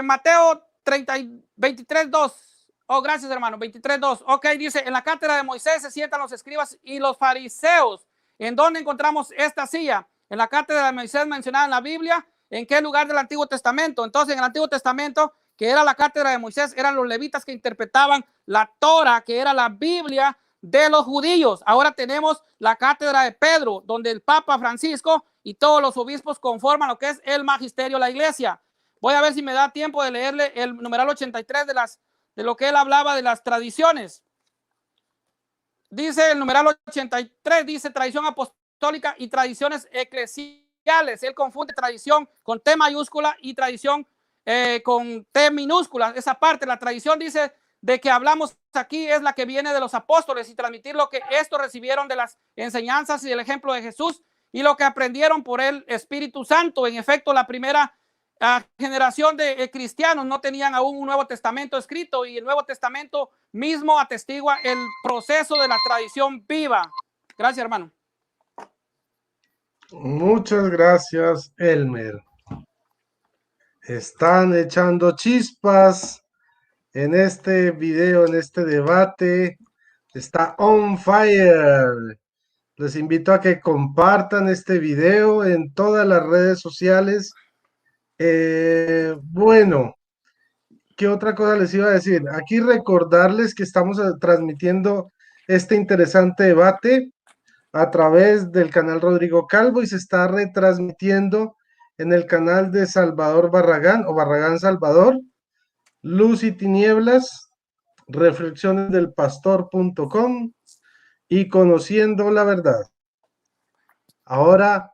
Mateo 23:2. Oh, gracias, hermano. 23:2. Ok, dice, en la cátedra de Moisés se sientan los escribas y los fariseos. ¿En dónde encontramos esta silla? En la cátedra de Moisés mencionada en la Biblia. ¿En qué lugar del Antiguo Testamento? Entonces, en el Antiguo Testamento, que era la cátedra de Moisés, eran los levitas que interpretaban la Torah, que era la Biblia de los judíos. Ahora tenemos la cátedra de Pedro, donde el Papa Francisco y todos los obispos conforman lo que es el magisterio de la iglesia. Voy a ver si me da tiempo de leerle el numeral 83 de lo que él hablaba de las tradiciones. Dice el numeral 83, dice tradición apostólica y tradiciones eclesiales. Él confunde tradición con T mayúscula y tradición con T minúscula. Esa parte, la tradición dice de que hablamos aquí es la que viene de los apóstoles y transmitir lo que estos recibieron de las enseñanzas y el ejemplo de Jesús y lo que aprendieron por el Espíritu Santo. En efecto, la primera generación de cristianos no tenían aún un Nuevo Testamento escrito y el Nuevo Testamento mismo atestigua el proceso de la tradición viva. Gracias, hermano. Muchas gracias, Elmer. Están echando chispas en este video, en este debate. Está on fire. Les invito a que compartan este video en todas las redes sociales. Bueno, ¿qué otra cosa les iba a decir? Aquí recordarles que estamos transmitiendo este interesante debate a través del canal Rodrigo Calvo y se está retransmitiendo en el canal de Salvador Barragán o Barragán Salvador, Luz y Tinieblas, Reflexiones del Pastor.com y Conociendo la Verdad. Ahora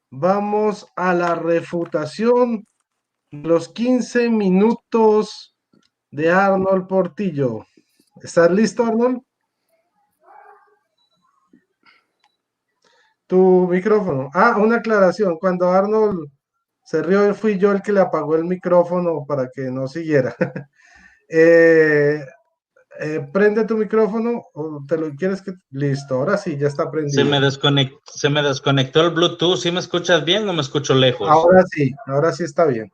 vamos a la refutación de los 15 minutos de Arnold Portillo. ¿Estás listo, Arnold? Tu micrófono. Una aclaración. Cuando Arnold se rió, fui yo el que le apagó el micrófono para que no siguiera. Prende tu micrófono o te lo quieres que... Listo, ahora sí, ya está prendido. Se me desconectó el Bluetooth. ¿Sí me escuchas bien o me escucho lejos? Ahora sí está bien.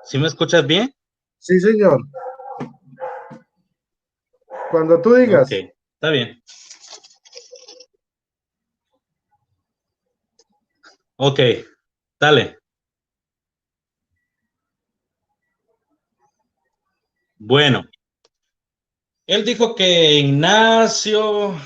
¿Sí me escuchas bien? Sí, señor. Cuando tú digas. Ok, está bien. Ok, dale. Bueno, él dijo que Ignacio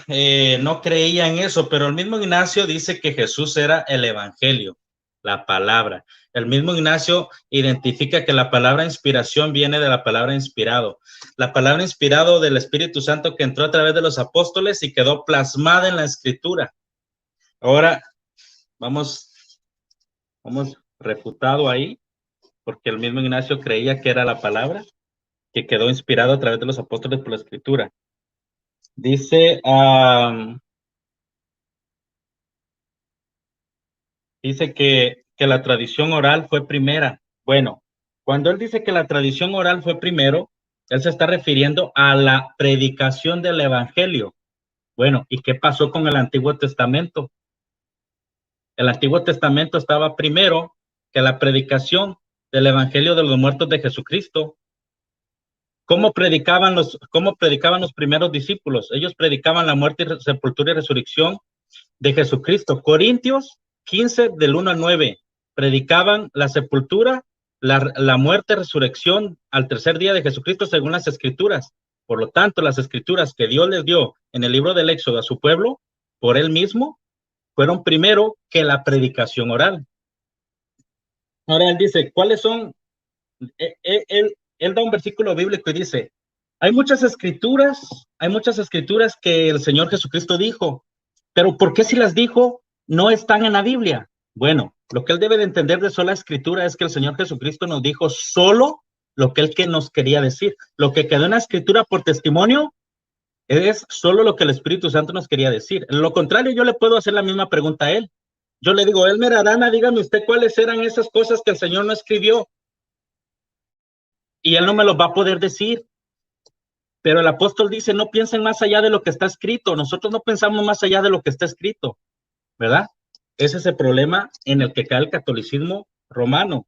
no creía en eso, pero el mismo Ignacio dice que Jesús era el Evangelio, la palabra. El mismo Ignacio identifica que la palabra inspiración viene de la palabra inspirado. La palabra inspirado del Espíritu Santo que entró a través de los apóstoles y quedó plasmada en la Escritura. Ahora vamos refutado ahí, porque el mismo Ignacio creía que era la palabra que quedó inspirado a través de los apóstoles por la Escritura. Dice que la tradición oral fue primera. Bueno, cuando él dice que la tradición oral fue primero, él se está refiriendo a la predicación del Evangelio. Bueno, ¿y qué pasó con el Antiguo Testamento? El Antiguo Testamento estaba primero que la predicación del Evangelio de los muertos de Jesucristo. ¿Cómo predicaban los primeros discípulos? Ellos predicaban la muerte, sepultura y resurrección de Jesucristo. Corintios 15, del 1 al 9. Predicaban la sepultura, la muerte, resurrección al tercer día de Jesucristo según las Escrituras. Por lo tanto, las Escrituras que Dios les dio en el libro del Éxodo a su pueblo, por él mismo, fueron primero que la predicación oral. Ahora él dice, ¿cuáles son? Él da un versículo bíblico y dice, hay muchas escrituras que el Señor Jesucristo dijo, pero ¿por qué si las dijo no están en la Biblia? Bueno, lo que él debe de entender de sola escritura es que el Señor Jesucristo nos dijo solo lo que él que nos quería decir. Lo que quedó en la escritura por testimonio es solo lo que el Espíritu Santo nos quería decir. En lo contrario, yo le puedo hacer la misma pregunta a él. Yo le digo, Elmer Arana, dígame usted cuáles eran esas cosas que el Señor no escribió. Y él no me los va a poder decir. Pero el apóstol dice, no piensen más allá de lo que está escrito. Nosotros no pensamos más allá de lo que está escrito, ¿verdad? Ese es el problema en el que cae el catolicismo romano.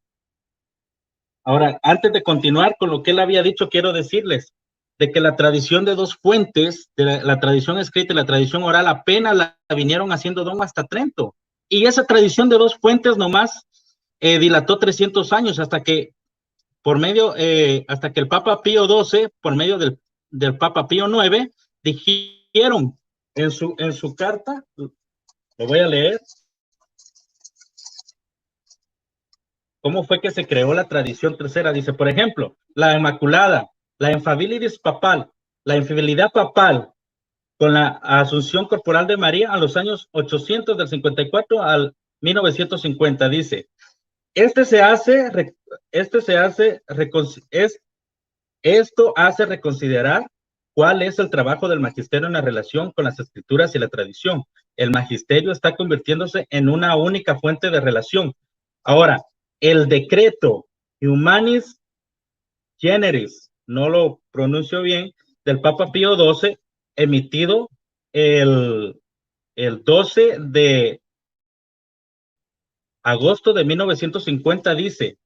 Ahora, antes de continuar con lo que él había dicho, quiero decirles de que la tradición de dos fuentes, de la tradición escrita y la tradición oral, apenas la vinieron haciendo dogma hasta Trento. Y esa tradición de dos fuentes nomás dilató 300 años hasta que hasta que el Papa Pío XII, por medio del Papa Pío IX, dijeron en su carta, lo voy a leer, cómo fue que se creó la tradición tercera. Dice, por ejemplo, la Inmaculada, la infabilidad papal, la infidelidad papal, con la asunción corporal de María a los años 800 del 54 al 1950, dice, esto hace reconsiderar cuál es el trabajo del magisterio en la relación con las escrituras y la tradición. El magisterio está convirtiéndose en una única fuente de relación. Ahora, el decreto Humanis Generis, no lo pronuncio bien, del Papa Pío XII, emitido el 12 de agosto de 1950, dice,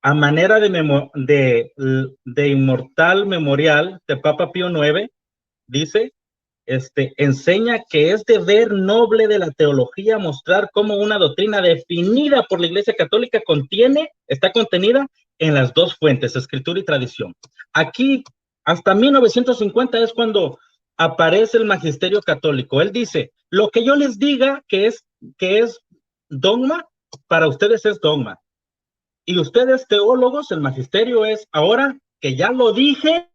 a manera de inmortal memorial de Papa Pío IX, dice, enseña que es deber noble de la teología mostrar cómo una doctrina definida por la Iglesia Católica está contenida en las dos fuentes, escritura y tradición. Aquí, hasta 1950 es cuando aparece el magisterio católico. Él dice, lo que yo les diga que es dogma, para ustedes es dogma. Y ustedes teólogos, el magisterio es, ahora que ya lo dije,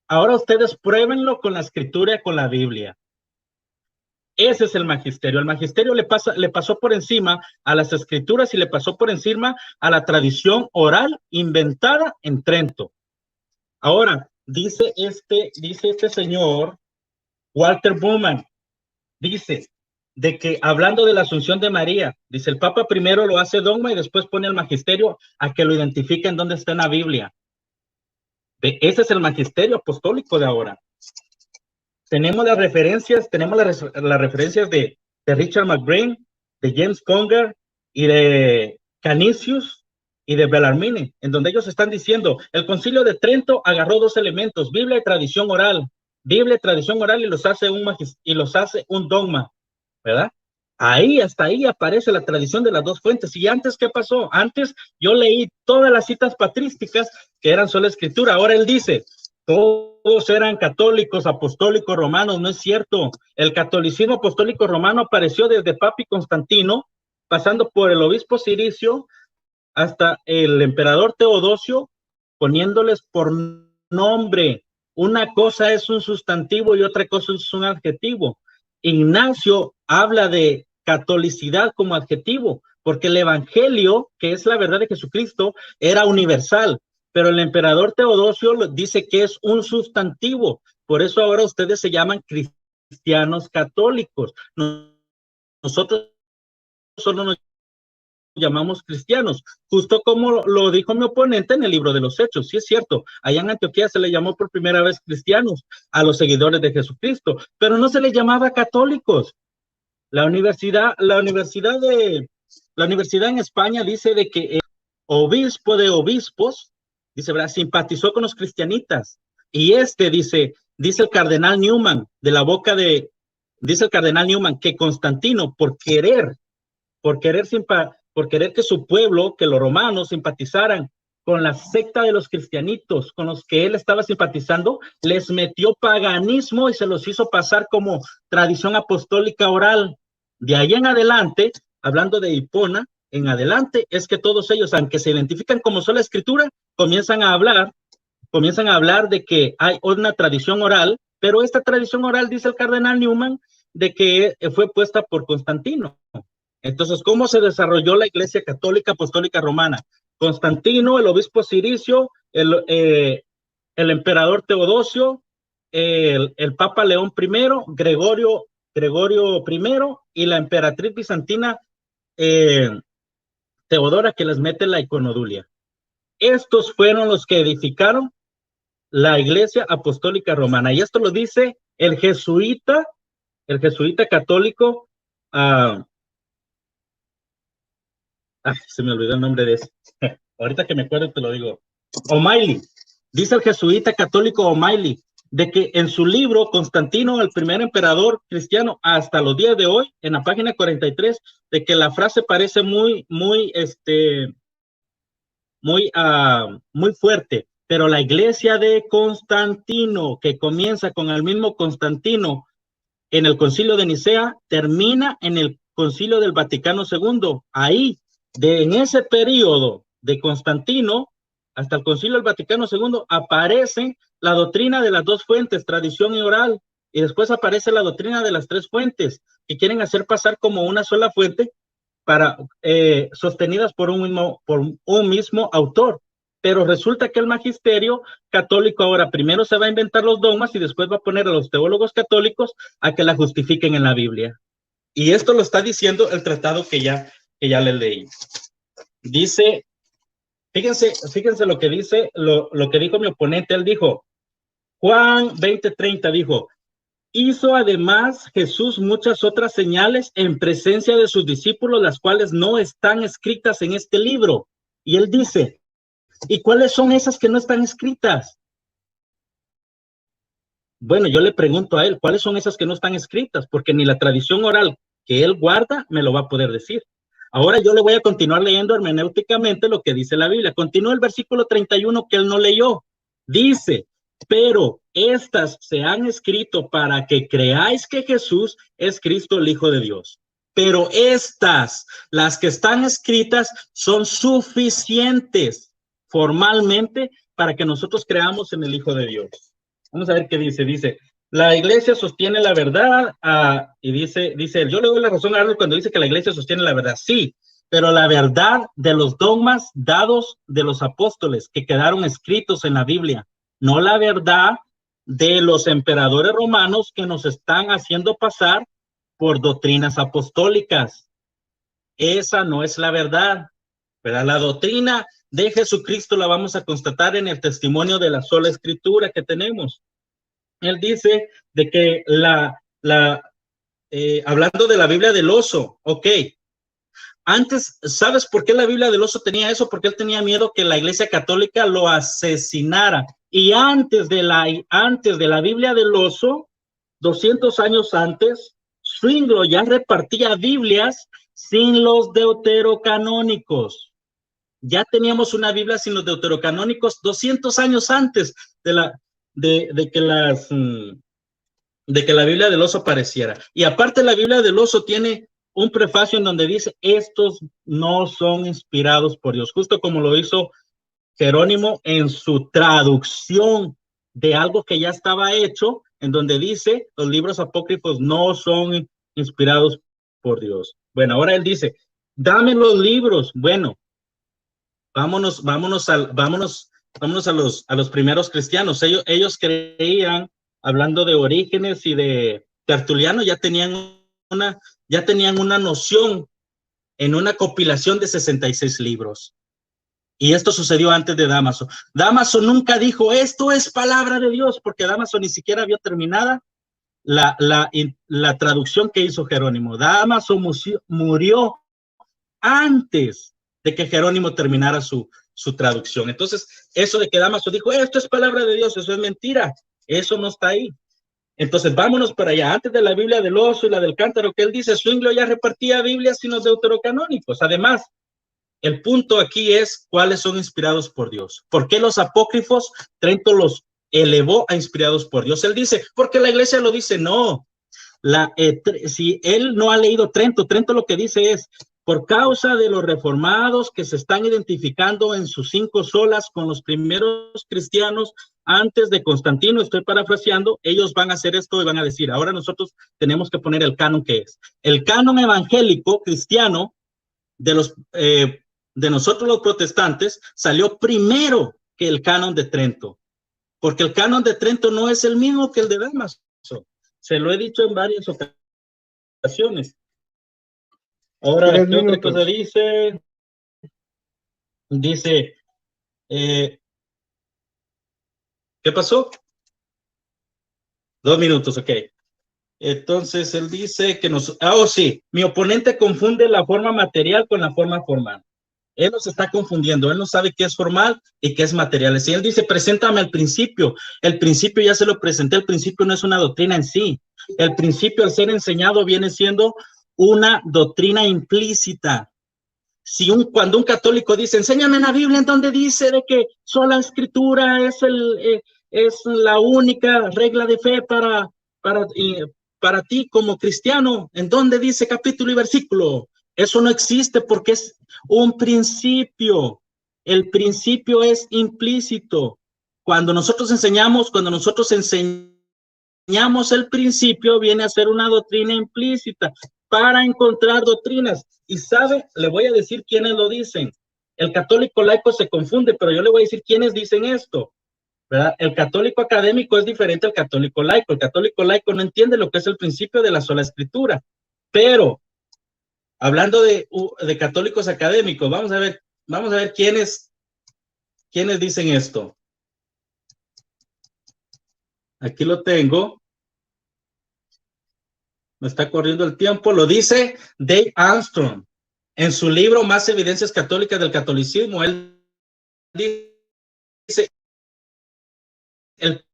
ahora ustedes pruébenlo con la escritura y con la Biblia. Ese es el magisterio. El magisterio le pasó por encima a las escrituras y le pasó por encima a la tradición oral inventada en Trento. Ahora, dice este señor, Walter Bowman, dice de que hablando de la Asunción de María, dice el Papa primero lo hace dogma y después pone al magisterio a que lo identifiquen dónde está en la Biblia. Ese es el magisterio apostólico de ahora. Tenemos las referencias de Richard McBrien, de James Conger y de Canisius y de Bellarmine, en donde ellos están diciendo, el Concilio de Trento agarró dos elementos, Biblia y tradición oral, y los hace un dogma, ¿verdad? Hasta ahí aparece la tradición de las dos fuentes. ¿Y antes qué pasó? Antes yo leí todas las citas patrísticas que eran solo escritura. Ahora él dice, todos eran católicos, apostólicos, romanos. No es cierto. El catolicismo apostólico romano apareció desde Papi Constantino, pasando por el obispo Ciricio, hasta el emperador Teodosio, poniéndoles por nombre. Una cosa es un sustantivo y otra cosa es un adjetivo. Ignacio habla de catolicidad como adjetivo, porque el evangelio, que es la verdad de Jesucristo, era universal, pero el emperador Teodosio dice que es un sustantivo. Por eso ahora ustedes se llaman cristianos católicos. Nosotros solo nos llamamos cristianos, justo como lo dijo mi oponente en el libro de los Hechos. Sí es cierto, allá en Antioquía se le llamó por primera vez cristianos a los seguidores de Jesucristo, pero no se les llamaba católicos. La universidad en España dice de que el obispo de obispos, dice, ¿verdad?, simpatizó con los cristianitas. Y dice el cardenal Newman, dice el cardenal Newman que Constantino, por querer que su pueblo, que los romanos simpatizaran con la secta de los cristianitos, con los que él estaba simpatizando, les metió paganismo y se los hizo pasar como tradición apostólica oral. De ahí en adelante, hablando de Hipona, en adelante es que todos ellos, aunque se identifican como sola escritura, comienzan a hablar de que hay una tradición oral, pero esta tradición oral, dice el cardenal Newman, de que fue puesta por Constantino. Entonces, ¿cómo se desarrolló la Iglesia Católica Apostólica Romana? Constantino, el obispo Ciricio, el emperador Teodosio, el Papa León I, Gregorio I y la emperatriz bizantina Teodora, que les mete la iconodulia. Estos fueron los que edificaron la Iglesia Apostólica Romana. Y esto lo dice el jesuita católico, se me olvidó el nombre de ese. Ahorita que me acuerdo te lo digo. O'Malley. Dice el jesuita católico O'Malley de que en su libro Constantino, el primer emperador cristiano, hasta los días de hoy, en la página 43, de que la frase parece muy fuerte, pero la iglesia de Constantino, que comienza con el mismo Constantino en el concilio de Nicea, termina en el concilio del Vaticano II. Ahí, en ese periodo de Constantino hasta el concilio del Vaticano II, aparece la doctrina de las dos fuentes, tradición y oral, y después aparece la doctrina de las tres fuentes, que quieren hacer pasar como una sola fuente, sostenidas por un mismo autor. Pero resulta que el magisterio católico ahora primero se va a inventar los dogmas y después va a poner a los teólogos católicos a que la justifiquen en la Biblia. Y esto lo está diciendo el tratado que ya les leí. Dice, fíjense lo que dice, lo que dijo mi oponente. Él dijo, Juan 20:30 dijo, hizo además Jesús muchas otras señales en presencia de sus discípulos, las cuales no están escritas en este libro. Y él dice, ¿y cuáles son esas que no están escritas? Bueno, yo le pregunto a él, ¿cuáles son esas que no están escritas? Porque ni la tradición oral que él guarda me lo va a poder decir. Ahora yo le voy a continuar leyendo hermenéuticamente lo que dice la Biblia. Continúa el versículo 31 que él no leyó. Dice, pero estas se han escrito para que creáis que Jesús es Cristo, el Hijo de Dios. Pero estas, las que están escritas, son suficientes formalmente para que nosotros creamos en el Hijo de Dios. Vamos a ver qué dice. Dice, la iglesia sostiene la verdad, y dice, yo le doy la razón a Arnold cuando dice que la iglesia sostiene la verdad. Sí, pero la verdad de los dogmas dados de los apóstoles que quedaron escritos en la Biblia, no la verdad de los emperadores romanos que nos están haciendo pasar por doctrinas apostólicas. Esa no es la verdad, ¿verdad? La doctrina de Jesucristo la vamos a constatar en el testimonio de la sola escritura que tenemos. Él dice de que hablando de la Biblia del oso, ok. Antes, ¿sabes por qué la Biblia del oso tenía eso? Porque él tenía miedo que la Iglesia Católica lo asesinara. Y antes de la Biblia del oso, 200 años antes, Zwinglio ya repartía Biblias sin los deuterocanónicos. Ya teníamos una Biblia sin los deuterocanónicos 200 años antes de que la Biblia del oso apareciera. Y aparte, la Biblia del oso tiene un prefacio en donde dice, estos no son inspirados por Dios, justo como lo hizo Jerónimo en su traducción de algo que ya estaba hecho, en donde dice, los libros apócrifos no son inspirados por Dios. Bueno, ahora él dice, dame los libros. Bueno, vámonos a los primeros cristianos. Ellos creían, hablando de Orígenes y de Tertuliano, ya tenían una noción en una compilación de 66 libros. Y esto sucedió antes de Dámaso. Dámaso nunca dijo, esto es palabra de Dios, porque Dámaso ni siquiera vio terminada la traducción que hizo Jerónimo. Dámaso murió antes de que Jerónimo terminara su traducción. Entonces, eso de que Dámaso dijo, esto es palabra de Dios, eso es mentira. Eso no está ahí. Entonces, vámonos para allá. Antes de la Biblia del oso y la del cántaro, que él dice, Zwinglio ya repartía Biblias sin los deuterocanónicos. Además, el punto aquí es cuáles son inspirados por Dios. ¿Por qué los apócrifos Trento los elevó a inspirados por Dios? Él dice, porque la iglesia lo dice. No, si él no ha leído Trento lo que dice es, por causa de los reformados que se están identificando en sus 5 solas con los primeros cristianos antes de Constantino, estoy parafraseando, ellos van a hacer esto y van a decir, ahora nosotros tenemos que poner el canon que es. El canon evangélico cristiano de nosotros los protestantes salió primero que el canon de Trento, porque el canon de Trento no es el mismo que el de Dámaso. Se lo he dicho en varias ocasiones. Ahora, ¿qué otra cosa dice? Dice, ¿qué pasó? 2 minutos, ok. Entonces, él dice que sí, mi oponente confunde la forma material con la forma formal. Él nos está confundiendo, él no sabe qué es formal y qué es material. Si él dice, preséntame el principio ya se lo presenté, el principio no es una doctrina en sí. El principio al ser enseñado viene siendo una doctrina implícita. Cuando un católico dice, enséñame en la Biblia en donde dice de que sola escritura es la única regla de fe para ti como cristiano, ¿en dónde dice capítulo y versículo? Eso no existe porque es un principio. El principio es implícito. Cuando nosotros enseñamos el principio, viene a ser una doctrina implícita para encontrar doctrinas. Y sabe, le voy a decir quiénes lo dicen. El católico laico se confunde, pero yo le voy a decir quiénes dicen esto, ¿verdad? El católico académico es diferente al católico laico. El católico laico no entiende lo que es el principio de la sola escritura. Pero, hablando de católicos académicos, vamos a ver quiénes dicen esto. Aquí lo tengo. Me está corriendo el tiempo. Lo dice Dave Armstrong en su libro Más evidencias católicas del catolicismo. Él dice el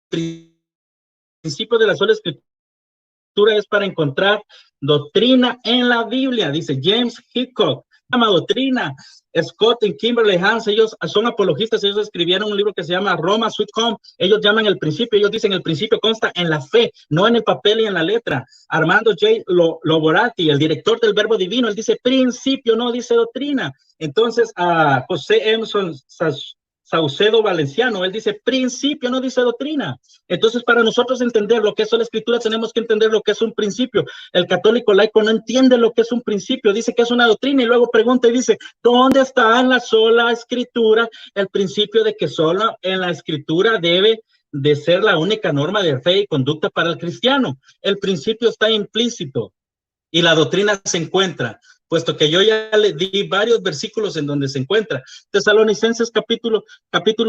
principio de la sola escritura es para encontrar doctrina en la Biblia. Dice James Hickok, llama doctrina. Scott y Kimberly Hans, ellos son apologistas, ellos escribieron un libro que se llama Roma Sweet Home. Ellos llaman el principio, ellos dicen el principio consta en la fe, no en el papel y en la letra. Armando J. Loborati, el director del Verbo Divino, él dice principio, no dice doctrina. Entonces a José Emerson Saucedo Valenciano, él dice principio, no dice doctrina. Entonces, para nosotros entender lo que es la escritura, tenemos que entender lo que es un principio. El católico laico no entiende lo que es un principio, dice que es una doctrina y luego pregunta y dice, ¿dónde está en la sola escritura el principio de que solo en la escritura debe de ser la única norma de fe y conducta para el cristiano? El principio está implícito y la doctrina se encuentra, puesto que yo ya le di varios versículos en donde se encuentra. Tesalonicenses capítulo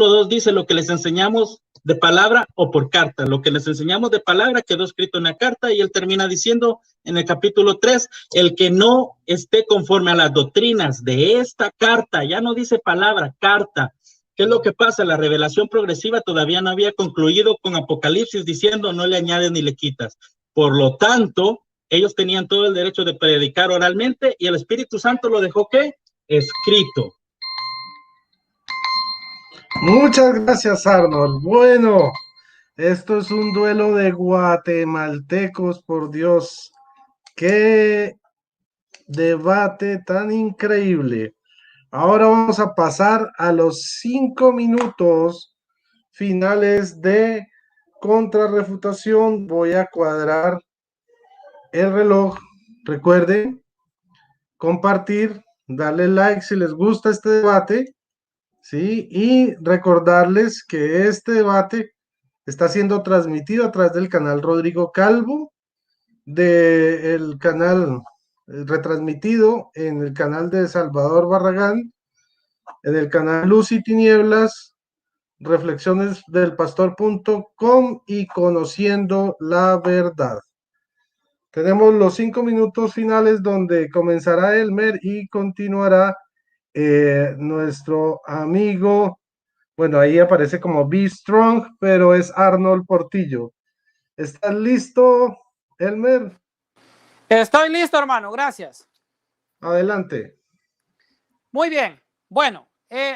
2 dice, lo que les enseñamos de palabra o por carta. Lo que les enseñamos de palabra quedó escrito en la carta, y él termina diciendo en el capítulo 3, el que no esté conforme a las doctrinas de esta carta, ya no dice palabra, carta. ¿Qué es lo que pasa? La revelación progresiva todavía no había concluido con Apocalipsis diciendo no le añades ni le quitas. Por lo tanto, ellos tenían todo el derecho de predicar oralmente y el Espíritu Santo lo dejó, ¿qué? Escrito. Muchas gracias, Arnold. Bueno, esto es un duelo de guatemaltecos, por Dios. Qué debate tan increíble. Ahora vamos a pasar a los 5 minutos finales de contrarrefutación. Voy a cuadrar el reloj. Recuerden compartir, darle like si les gusta este debate, ¿sí? Y recordarles que este debate está siendo transmitido a través del canal Rodrigo Calvo, del canal retransmitido en el canal de Salvador Barragán, en el canal Luz y Tinieblas, reflexiones del pastor.com y Conociendo la Verdad. Tenemos los 5 minutos finales donde comenzará Elmer y continuará nuestro amigo, bueno, ahí aparece como Be Strong, pero es Arnold Portillo. ¿Estás listo, Elmer? Estoy listo, hermano, gracias. Adelante. Muy bien, bueno,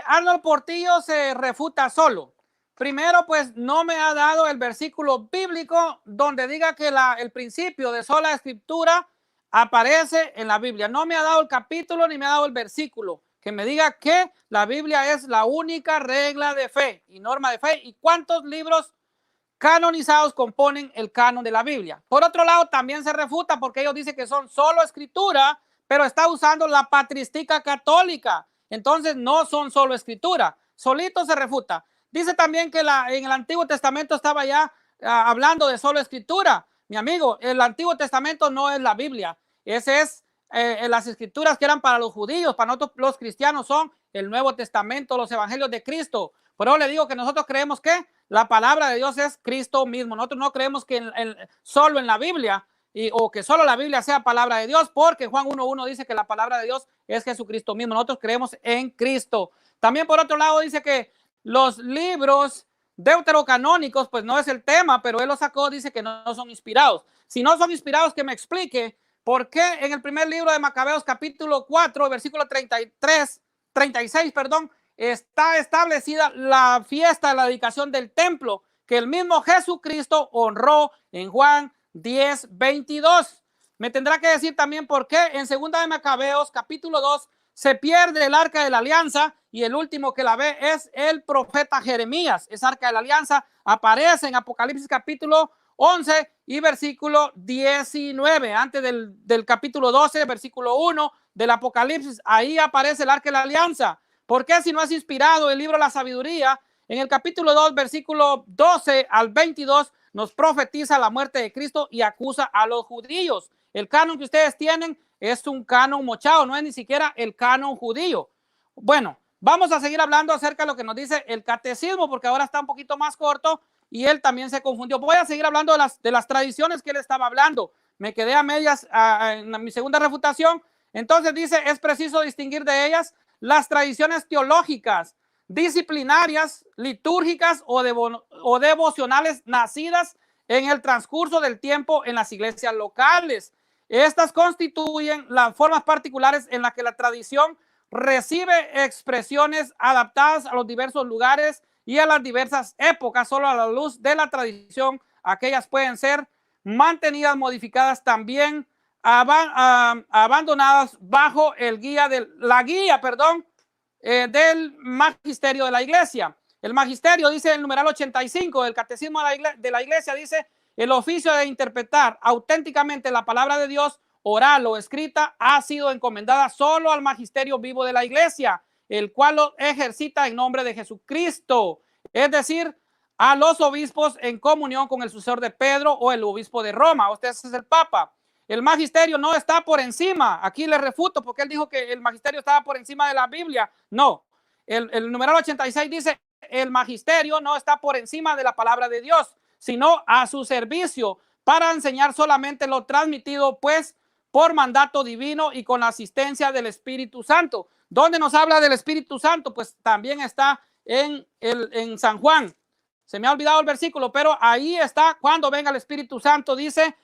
Arnold Portillo se refuta solo. Primero, pues no me ha dado el versículo bíblico donde diga que el principio de sola escritura aparece en la Biblia. No me ha dado el capítulo ni me ha dado el versículo que me diga que la Biblia es la única regla de fe y norma de fe y cuántos libros canonizados componen el canon de la Biblia. Por otro lado, también se refuta porque ellos dicen que son solo escritura, pero está usando la patrística católica. Entonces no son solo escritura. Solito se refuta. Dice también que en el Antiguo Testamento estaba ya hablando de solo escritura. Mi amigo, el Antiguo Testamento no es la Biblia. Ese es las escrituras que eran para los judíos. Para nosotros los cristianos son el Nuevo Testamento, los evangelios de Cristo. Por eso le digo que nosotros creemos que la palabra de Dios es Cristo mismo. Nosotros no creemos que solo en la Biblia. o que solo la Biblia sea palabra de Dios, porque Juan 1:1 dice que la palabra de Dios es Jesucristo mismo. Nosotros creemos en Cristo. También por otro lado dice que los libros deuterocanónicos, pues no es el tema, pero él lo sacó, dice que no son inspirados. Si no son inspirados, que me explique por qué en el primer libro de Macabeos, capítulo 4, versículo 36, está establecida la fiesta de la dedicación del templo, que el mismo Jesucristo honró en Juan 10:22. Me tendrá que decir también por qué en segunda de Macabeos, capítulo 2, se pierde el arca de la alianza y el último que la ve es el profeta Jeremías. Esa arca de la alianza aparece en Apocalipsis capítulo 11 y versículo 19, antes del capítulo 12, versículo 1 del Apocalipsis. Ahí aparece el arca de la alianza. ¿Por qué si no es inspirado el libro de la sabiduría? En el capítulo 2, versículo 12 al 22, nos profetiza la muerte de Cristo y acusa a los judíos. El canon que ustedes tienen es un canon mochado, no es ni siquiera el canon judío. Bueno, vamos a seguir hablando acerca de lo que nos dice el catecismo, porque ahora está un poquito más corto y él también se confundió. Voy a seguir hablando de las tradiciones que él estaba hablando. Me quedé a medias en mi segunda refutación. Entonces dice, es preciso distinguir de ellas las tradiciones teológicas, disciplinarias, litúrgicas o devocionales nacidas en el transcurso del tiempo en las iglesias locales. Estas constituyen las formas particulares en las que la tradición recibe expresiones adaptadas a los diversos lugares y a las diversas épocas. Solo a la luz de la tradición, aquellas pueden ser mantenidas, modificadas, también abandonadas bajo el la guía del magisterio de la iglesia. El magisterio, dice el numeral 85 del catecismo de la iglesia, dice: el oficio de interpretar auténticamente la palabra de Dios, oral o escrita, ha sido encomendada solo al magisterio vivo de la iglesia, el cual lo ejercita en nombre de Jesucristo, es decir, a los obispos en comunión con el sucesor de Pedro o el obispo de Roma. Usted es el Papa. El magisterio no está por encima. Aquí le refuto porque él dijo que el magisterio estaba por encima de la Biblia. No, el numeral 86 dice: el magisterio no está por encima de la palabra de Dios, sino a su servicio para enseñar solamente lo transmitido, pues, por mandato divino y con la asistencia del Espíritu Santo. ¿Dónde nos habla del Espíritu Santo? Pues también está en San Juan. Se me ha olvidado el versículo, pero ahí está: cuando venga el Espíritu Santo, dice,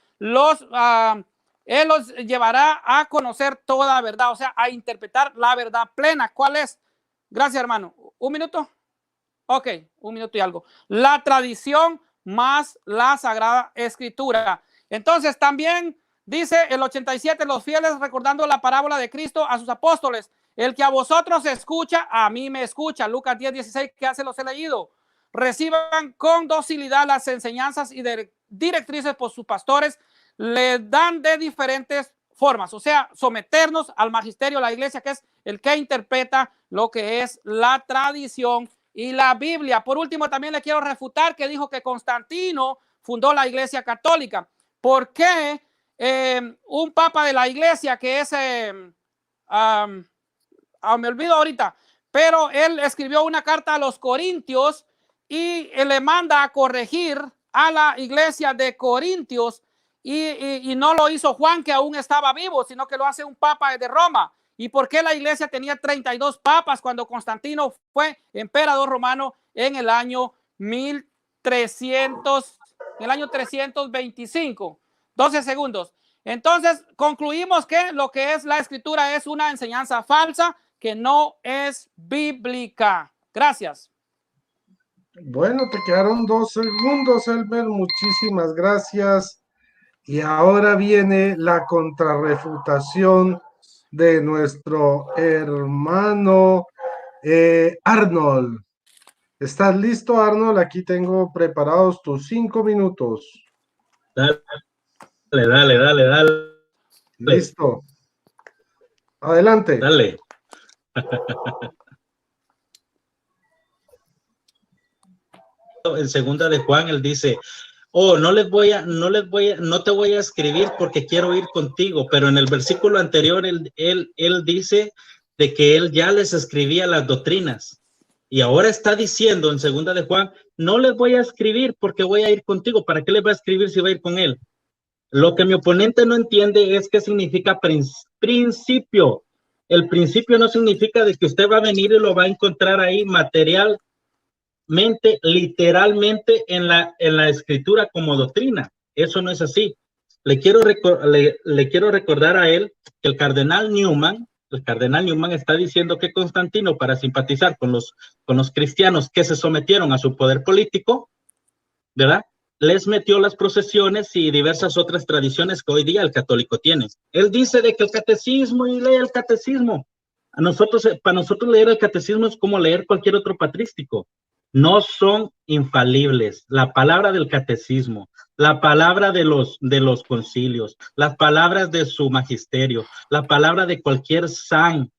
Él los llevará a conocer toda la verdad, o sea, a interpretar la verdad plena. ¿Cuál es? Gracias, hermano. ¿Un minuto? Ok, 1 minuto y algo. La tradición más la Sagrada Escritura. Entonces también dice el 87, los fieles recordando la parábola de Cristo a sus apóstoles: el que a vosotros escucha, a mí me escucha. Lucas 10:16, que hace los he leído. Reciban con docilidad las enseñanzas y directrices por sus pastores, le dan de diferentes formas, o sea, someternos al magisterio de la iglesia, que es el que interpreta lo que es la tradición y la Biblia. Por último, también le quiero refutar que dijo que Constantino fundó la iglesia católica. ¿Por qué un papa de la iglesia que es, me olvido ahorita, pero él escribió una carta a los corintios y le manda a corregir a la iglesia de Corintios, y no lo hizo Juan, que aún estaba vivo, sino que lo hace un papa de Roma? ¿Y por qué la iglesia tenía 32 papas cuando Constantino fue emperador romano en el año 325? 12 segundos. Entonces concluimos que lo que es la escritura es una enseñanza falsa que no es bíblica. Gracias. Bueno, te quedaron 2 segundos, Elmer. Muchísimas gracias. Y ahora viene la contrarrefutación de nuestro hermano Arnold. ¿Estás listo, Arnold? Aquí tengo preparados tus 5 minutos. Dale. Listo. Adelante. Dale. En segunda de Juan, él dice: no te voy a escribir porque quiero ir contigo. Pero en el versículo anterior, él dice de que él ya les escribía las doctrinas. Y ahora está diciendo en segunda de Juan: no les voy a escribir porque voy a ir contigo. ¿Para qué les va a escribir si va a ir con él? Lo que mi oponente no entiende es qué significa principio. El principio no significa de que usted va a venir y lo va a encontrar ahí materialmente, literalmente en la escritura como doctrina. Eso no es así. Le quiero recordar a él que el cardenal Newman está diciendo que Constantino, para simpatizar con los cristianos que se sometieron a su poder político, ¿verdad?, les metió las procesiones y diversas otras tradiciones que hoy día el católico tiene. Él dice de que el catecismo, y lee el catecismo. Para nosotros leer el catecismo es como leer cualquier otro patrístico. No son infalibles. La palabra del catecismo, la palabra de los concilios, las palabras de su magisterio, la palabra de cualquier san,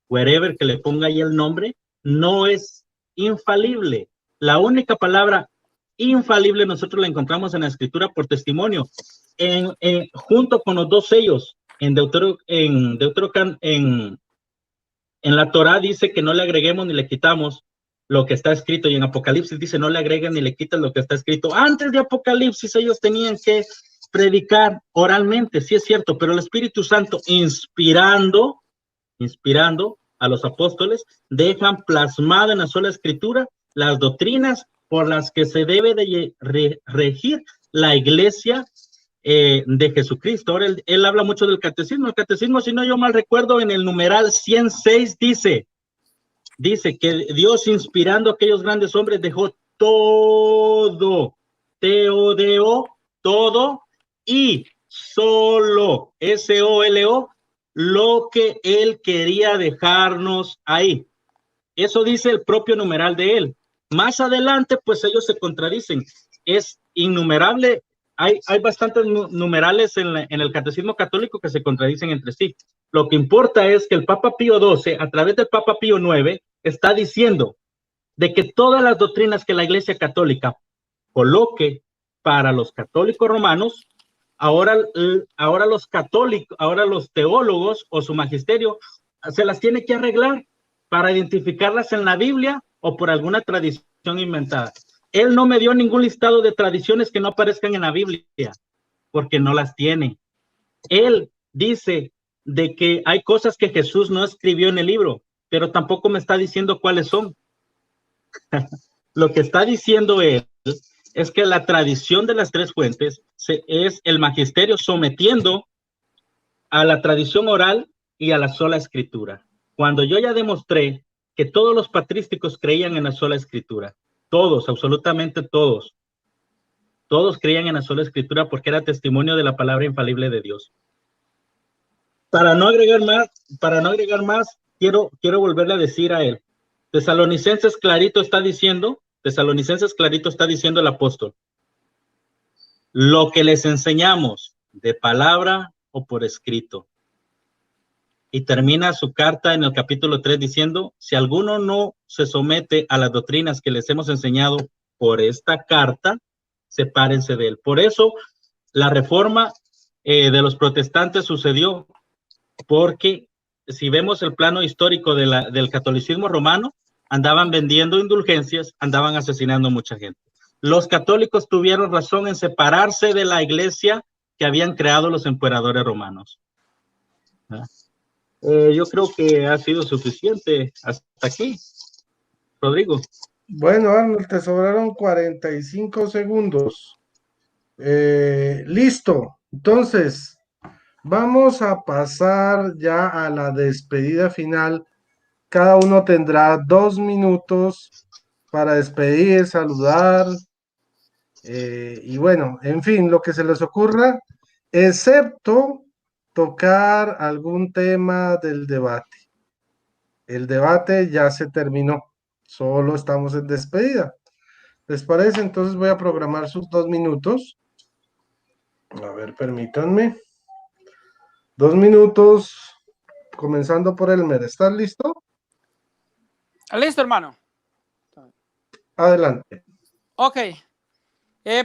wherever que le ponga ahí el nombre, no es infalible. La única palabra infalible nosotros la encontramos en la escritura por testimonio, junto con los dos sellos. En la Torá dice que no le agreguemos ni le quitamos lo que está escrito, y en Apocalipsis dice no le agreguen ni le quiten lo que está escrito. Antes de Apocalipsis ellos tenían que predicar oralmente, sí es cierto, pero el Espíritu Santo inspirando a los apóstoles, dejan plasmada en la sola escritura las doctrinas por las que se debe de regir la iglesia de Jesucristo. Ahora él habla mucho del catecismo. El catecismo, si no yo mal recuerdo, en el numeral 106 dice que Dios, inspirando a aquellos grandes hombres, dejó todo, todo, y solo, SOLO, lo que él quería dejarnos ahí. Eso dice el propio numeral de él. Más adelante, pues ellos se contradicen. Es innumerable. Hay bastantes numerales en el catecismo católico que se contradicen entre sí. Lo que importa es que el Papa Pío XII, a través del Papa Pío IX, está diciendo de que todas las doctrinas que la Iglesia Católica coloque para los católicos romanos, ahora los católicos, ahora los teólogos o su magisterio se las tiene que arreglar para identificarlas en la Biblia o por alguna tradición inventada. Él no me dio ningún listado de tradiciones que no aparezcan en la Biblia, porque no las tiene. Él dice de que hay cosas que Jesús no escribió en el libro, pero tampoco me está diciendo cuáles son. Lo que está diciendo él es que la tradición de las tres fuentes es el magisterio sometiendo a la tradición oral y a la sola escritura. Cuando yo ya demostré que todos los patrísticos creían en la sola escritura, todos, absolutamente todos creían en la sola escritura porque era testimonio de la palabra infalible de Dios. Para no agregar más, quiero volverle a decir a él, Tesalonicenses clarito está diciendo el apóstol, lo que les enseñamos de palabra o por escrito. Y termina su carta en el capítulo 3 diciendo, si alguno no se somete a las doctrinas que les hemos enseñado por esta carta, sepárense de él. Por eso la reforma de los protestantes sucedió, porque si vemos el plano histórico del catolicismo romano, andaban vendiendo indulgencias, andaban asesinando a mucha gente. Los católicos tuvieron razón en separarse de la iglesia que habían creado los emperadores romanos. Yo creo que ha sido suficiente hasta aquí, Rodrigo. Bueno, Arnold, te sobraron 45 segundos. Listo. Entonces, vamos a pasar ya a la despedida final. Cada uno tendrá 2 minutos para despedir, saludar, y bueno, en fin, lo que se les ocurra, excepto tocar algún tema del debate. El debate ya se terminó, solo estamos en despedida. ¿Les parece? Entonces voy a programar sus 2 minutos. A ver, permítanme. 2 minutos, comenzando por Elmer. ¿Estás listo? Listo, hermano. Adelante. Ok.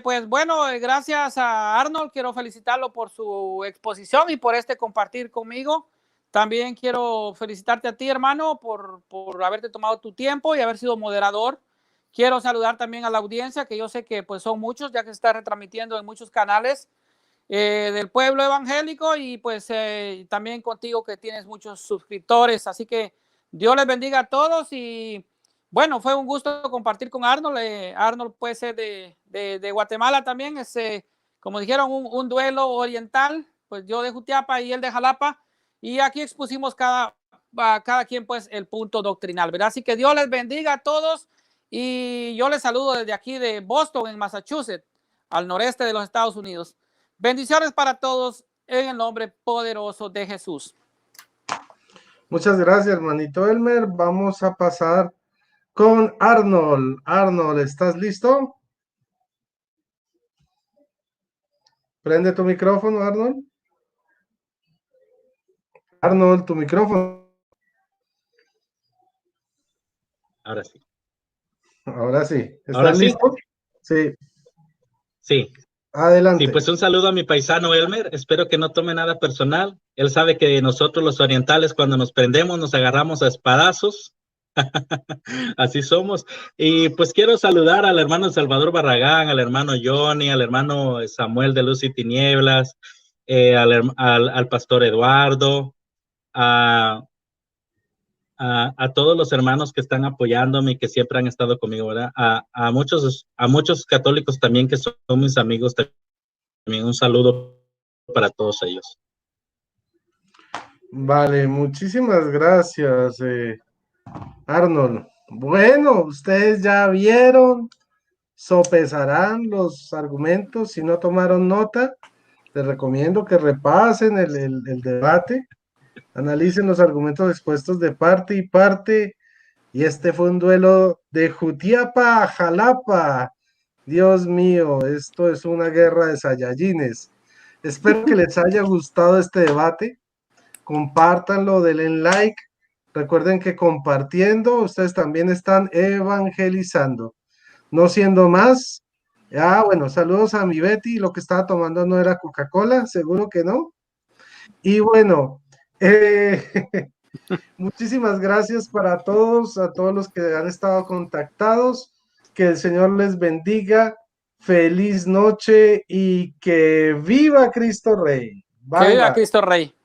Pues bueno, gracias a Arnold. Quiero felicitarlo por su exposición y por compartir conmigo. También quiero felicitarte a ti, hermano, por haberte tomado tu tiempo y haber sido moderador. Quiero saludar también a la audiencia, que yo sé que pues son muchos, ya que se está retransmitiendo en muchos canales. del pueblo evangélico y pues también contigo que tienes muchos suscriptores. Así que Dios les bendiga a todos y bueno, fue un gusto compartir con Arnold. Arnold puede ser de Guatemala también, es como dijeron un duelo oriental, pues yo de Jutiapa y él de Jalapa, y aquí expusimos cada quien pues el punto doctrinal, ¿verdad? Así que Dios les bendiga a todos y yo les saludo desde aquí de Boston, en Massachusetts, al noreste de los Estados Unidos. Bendiciones para todos en el nombre poderoso de Jesús. Muchas gracias, hermanito Elmer. Vamos a pasar con Arnold. Arnold, ¿estás listo? Prende tu micrófono, Arnold. Arnold, tu micrófono. Ahora sí. Ahora sí. ¿Estás ¿Ahora sí? listo? Sí. Sí. Adelante. Sí, pues un saludo a mi paisano Elmer. Espero que no tome nada personal. Él sabe que nosotros los orientales cuando nos prendemos nos agarramos a espadazos. Así somos. Y pues quiero saludar al hermano Salvador Barragán, al hermano Johnny, al hermano Samuel de Luz y Tinieblas, al pastor Eduardo, a todos los hermanos que están apoyándome y que siempre han estado conmigo, ¿verdad? A muchos católicos también que son mis amigos, también un saludo para todos ellos. Vale, muchísimas gracias, Arnold. Bueno, ustedes ya vieron, sopesarán los argumentos. Si no tomaron nota, les recomiendo que repasen el debate, analicen los argumentos expuestos de parte y parte. Y este fue un duelo de Jutiapa a Jalapa. Dios mío, esto es una guerra de Saiyajines. Espero que les haya gustado este debate. Compártanlo, denle like. Recuerden que compartiendo, ustedes también están evangelizando. No siendo más, bueno, saludos a mi Betty. Lo que estaba tomando no era Coca-Cola, seguro que no. Y bueno, muchísimas gracias para todos, a todos los que han estado contactados. Que el Señor les bendiga. Feliz noche y que viva Cristo Rey. Que viva Cristo Rey.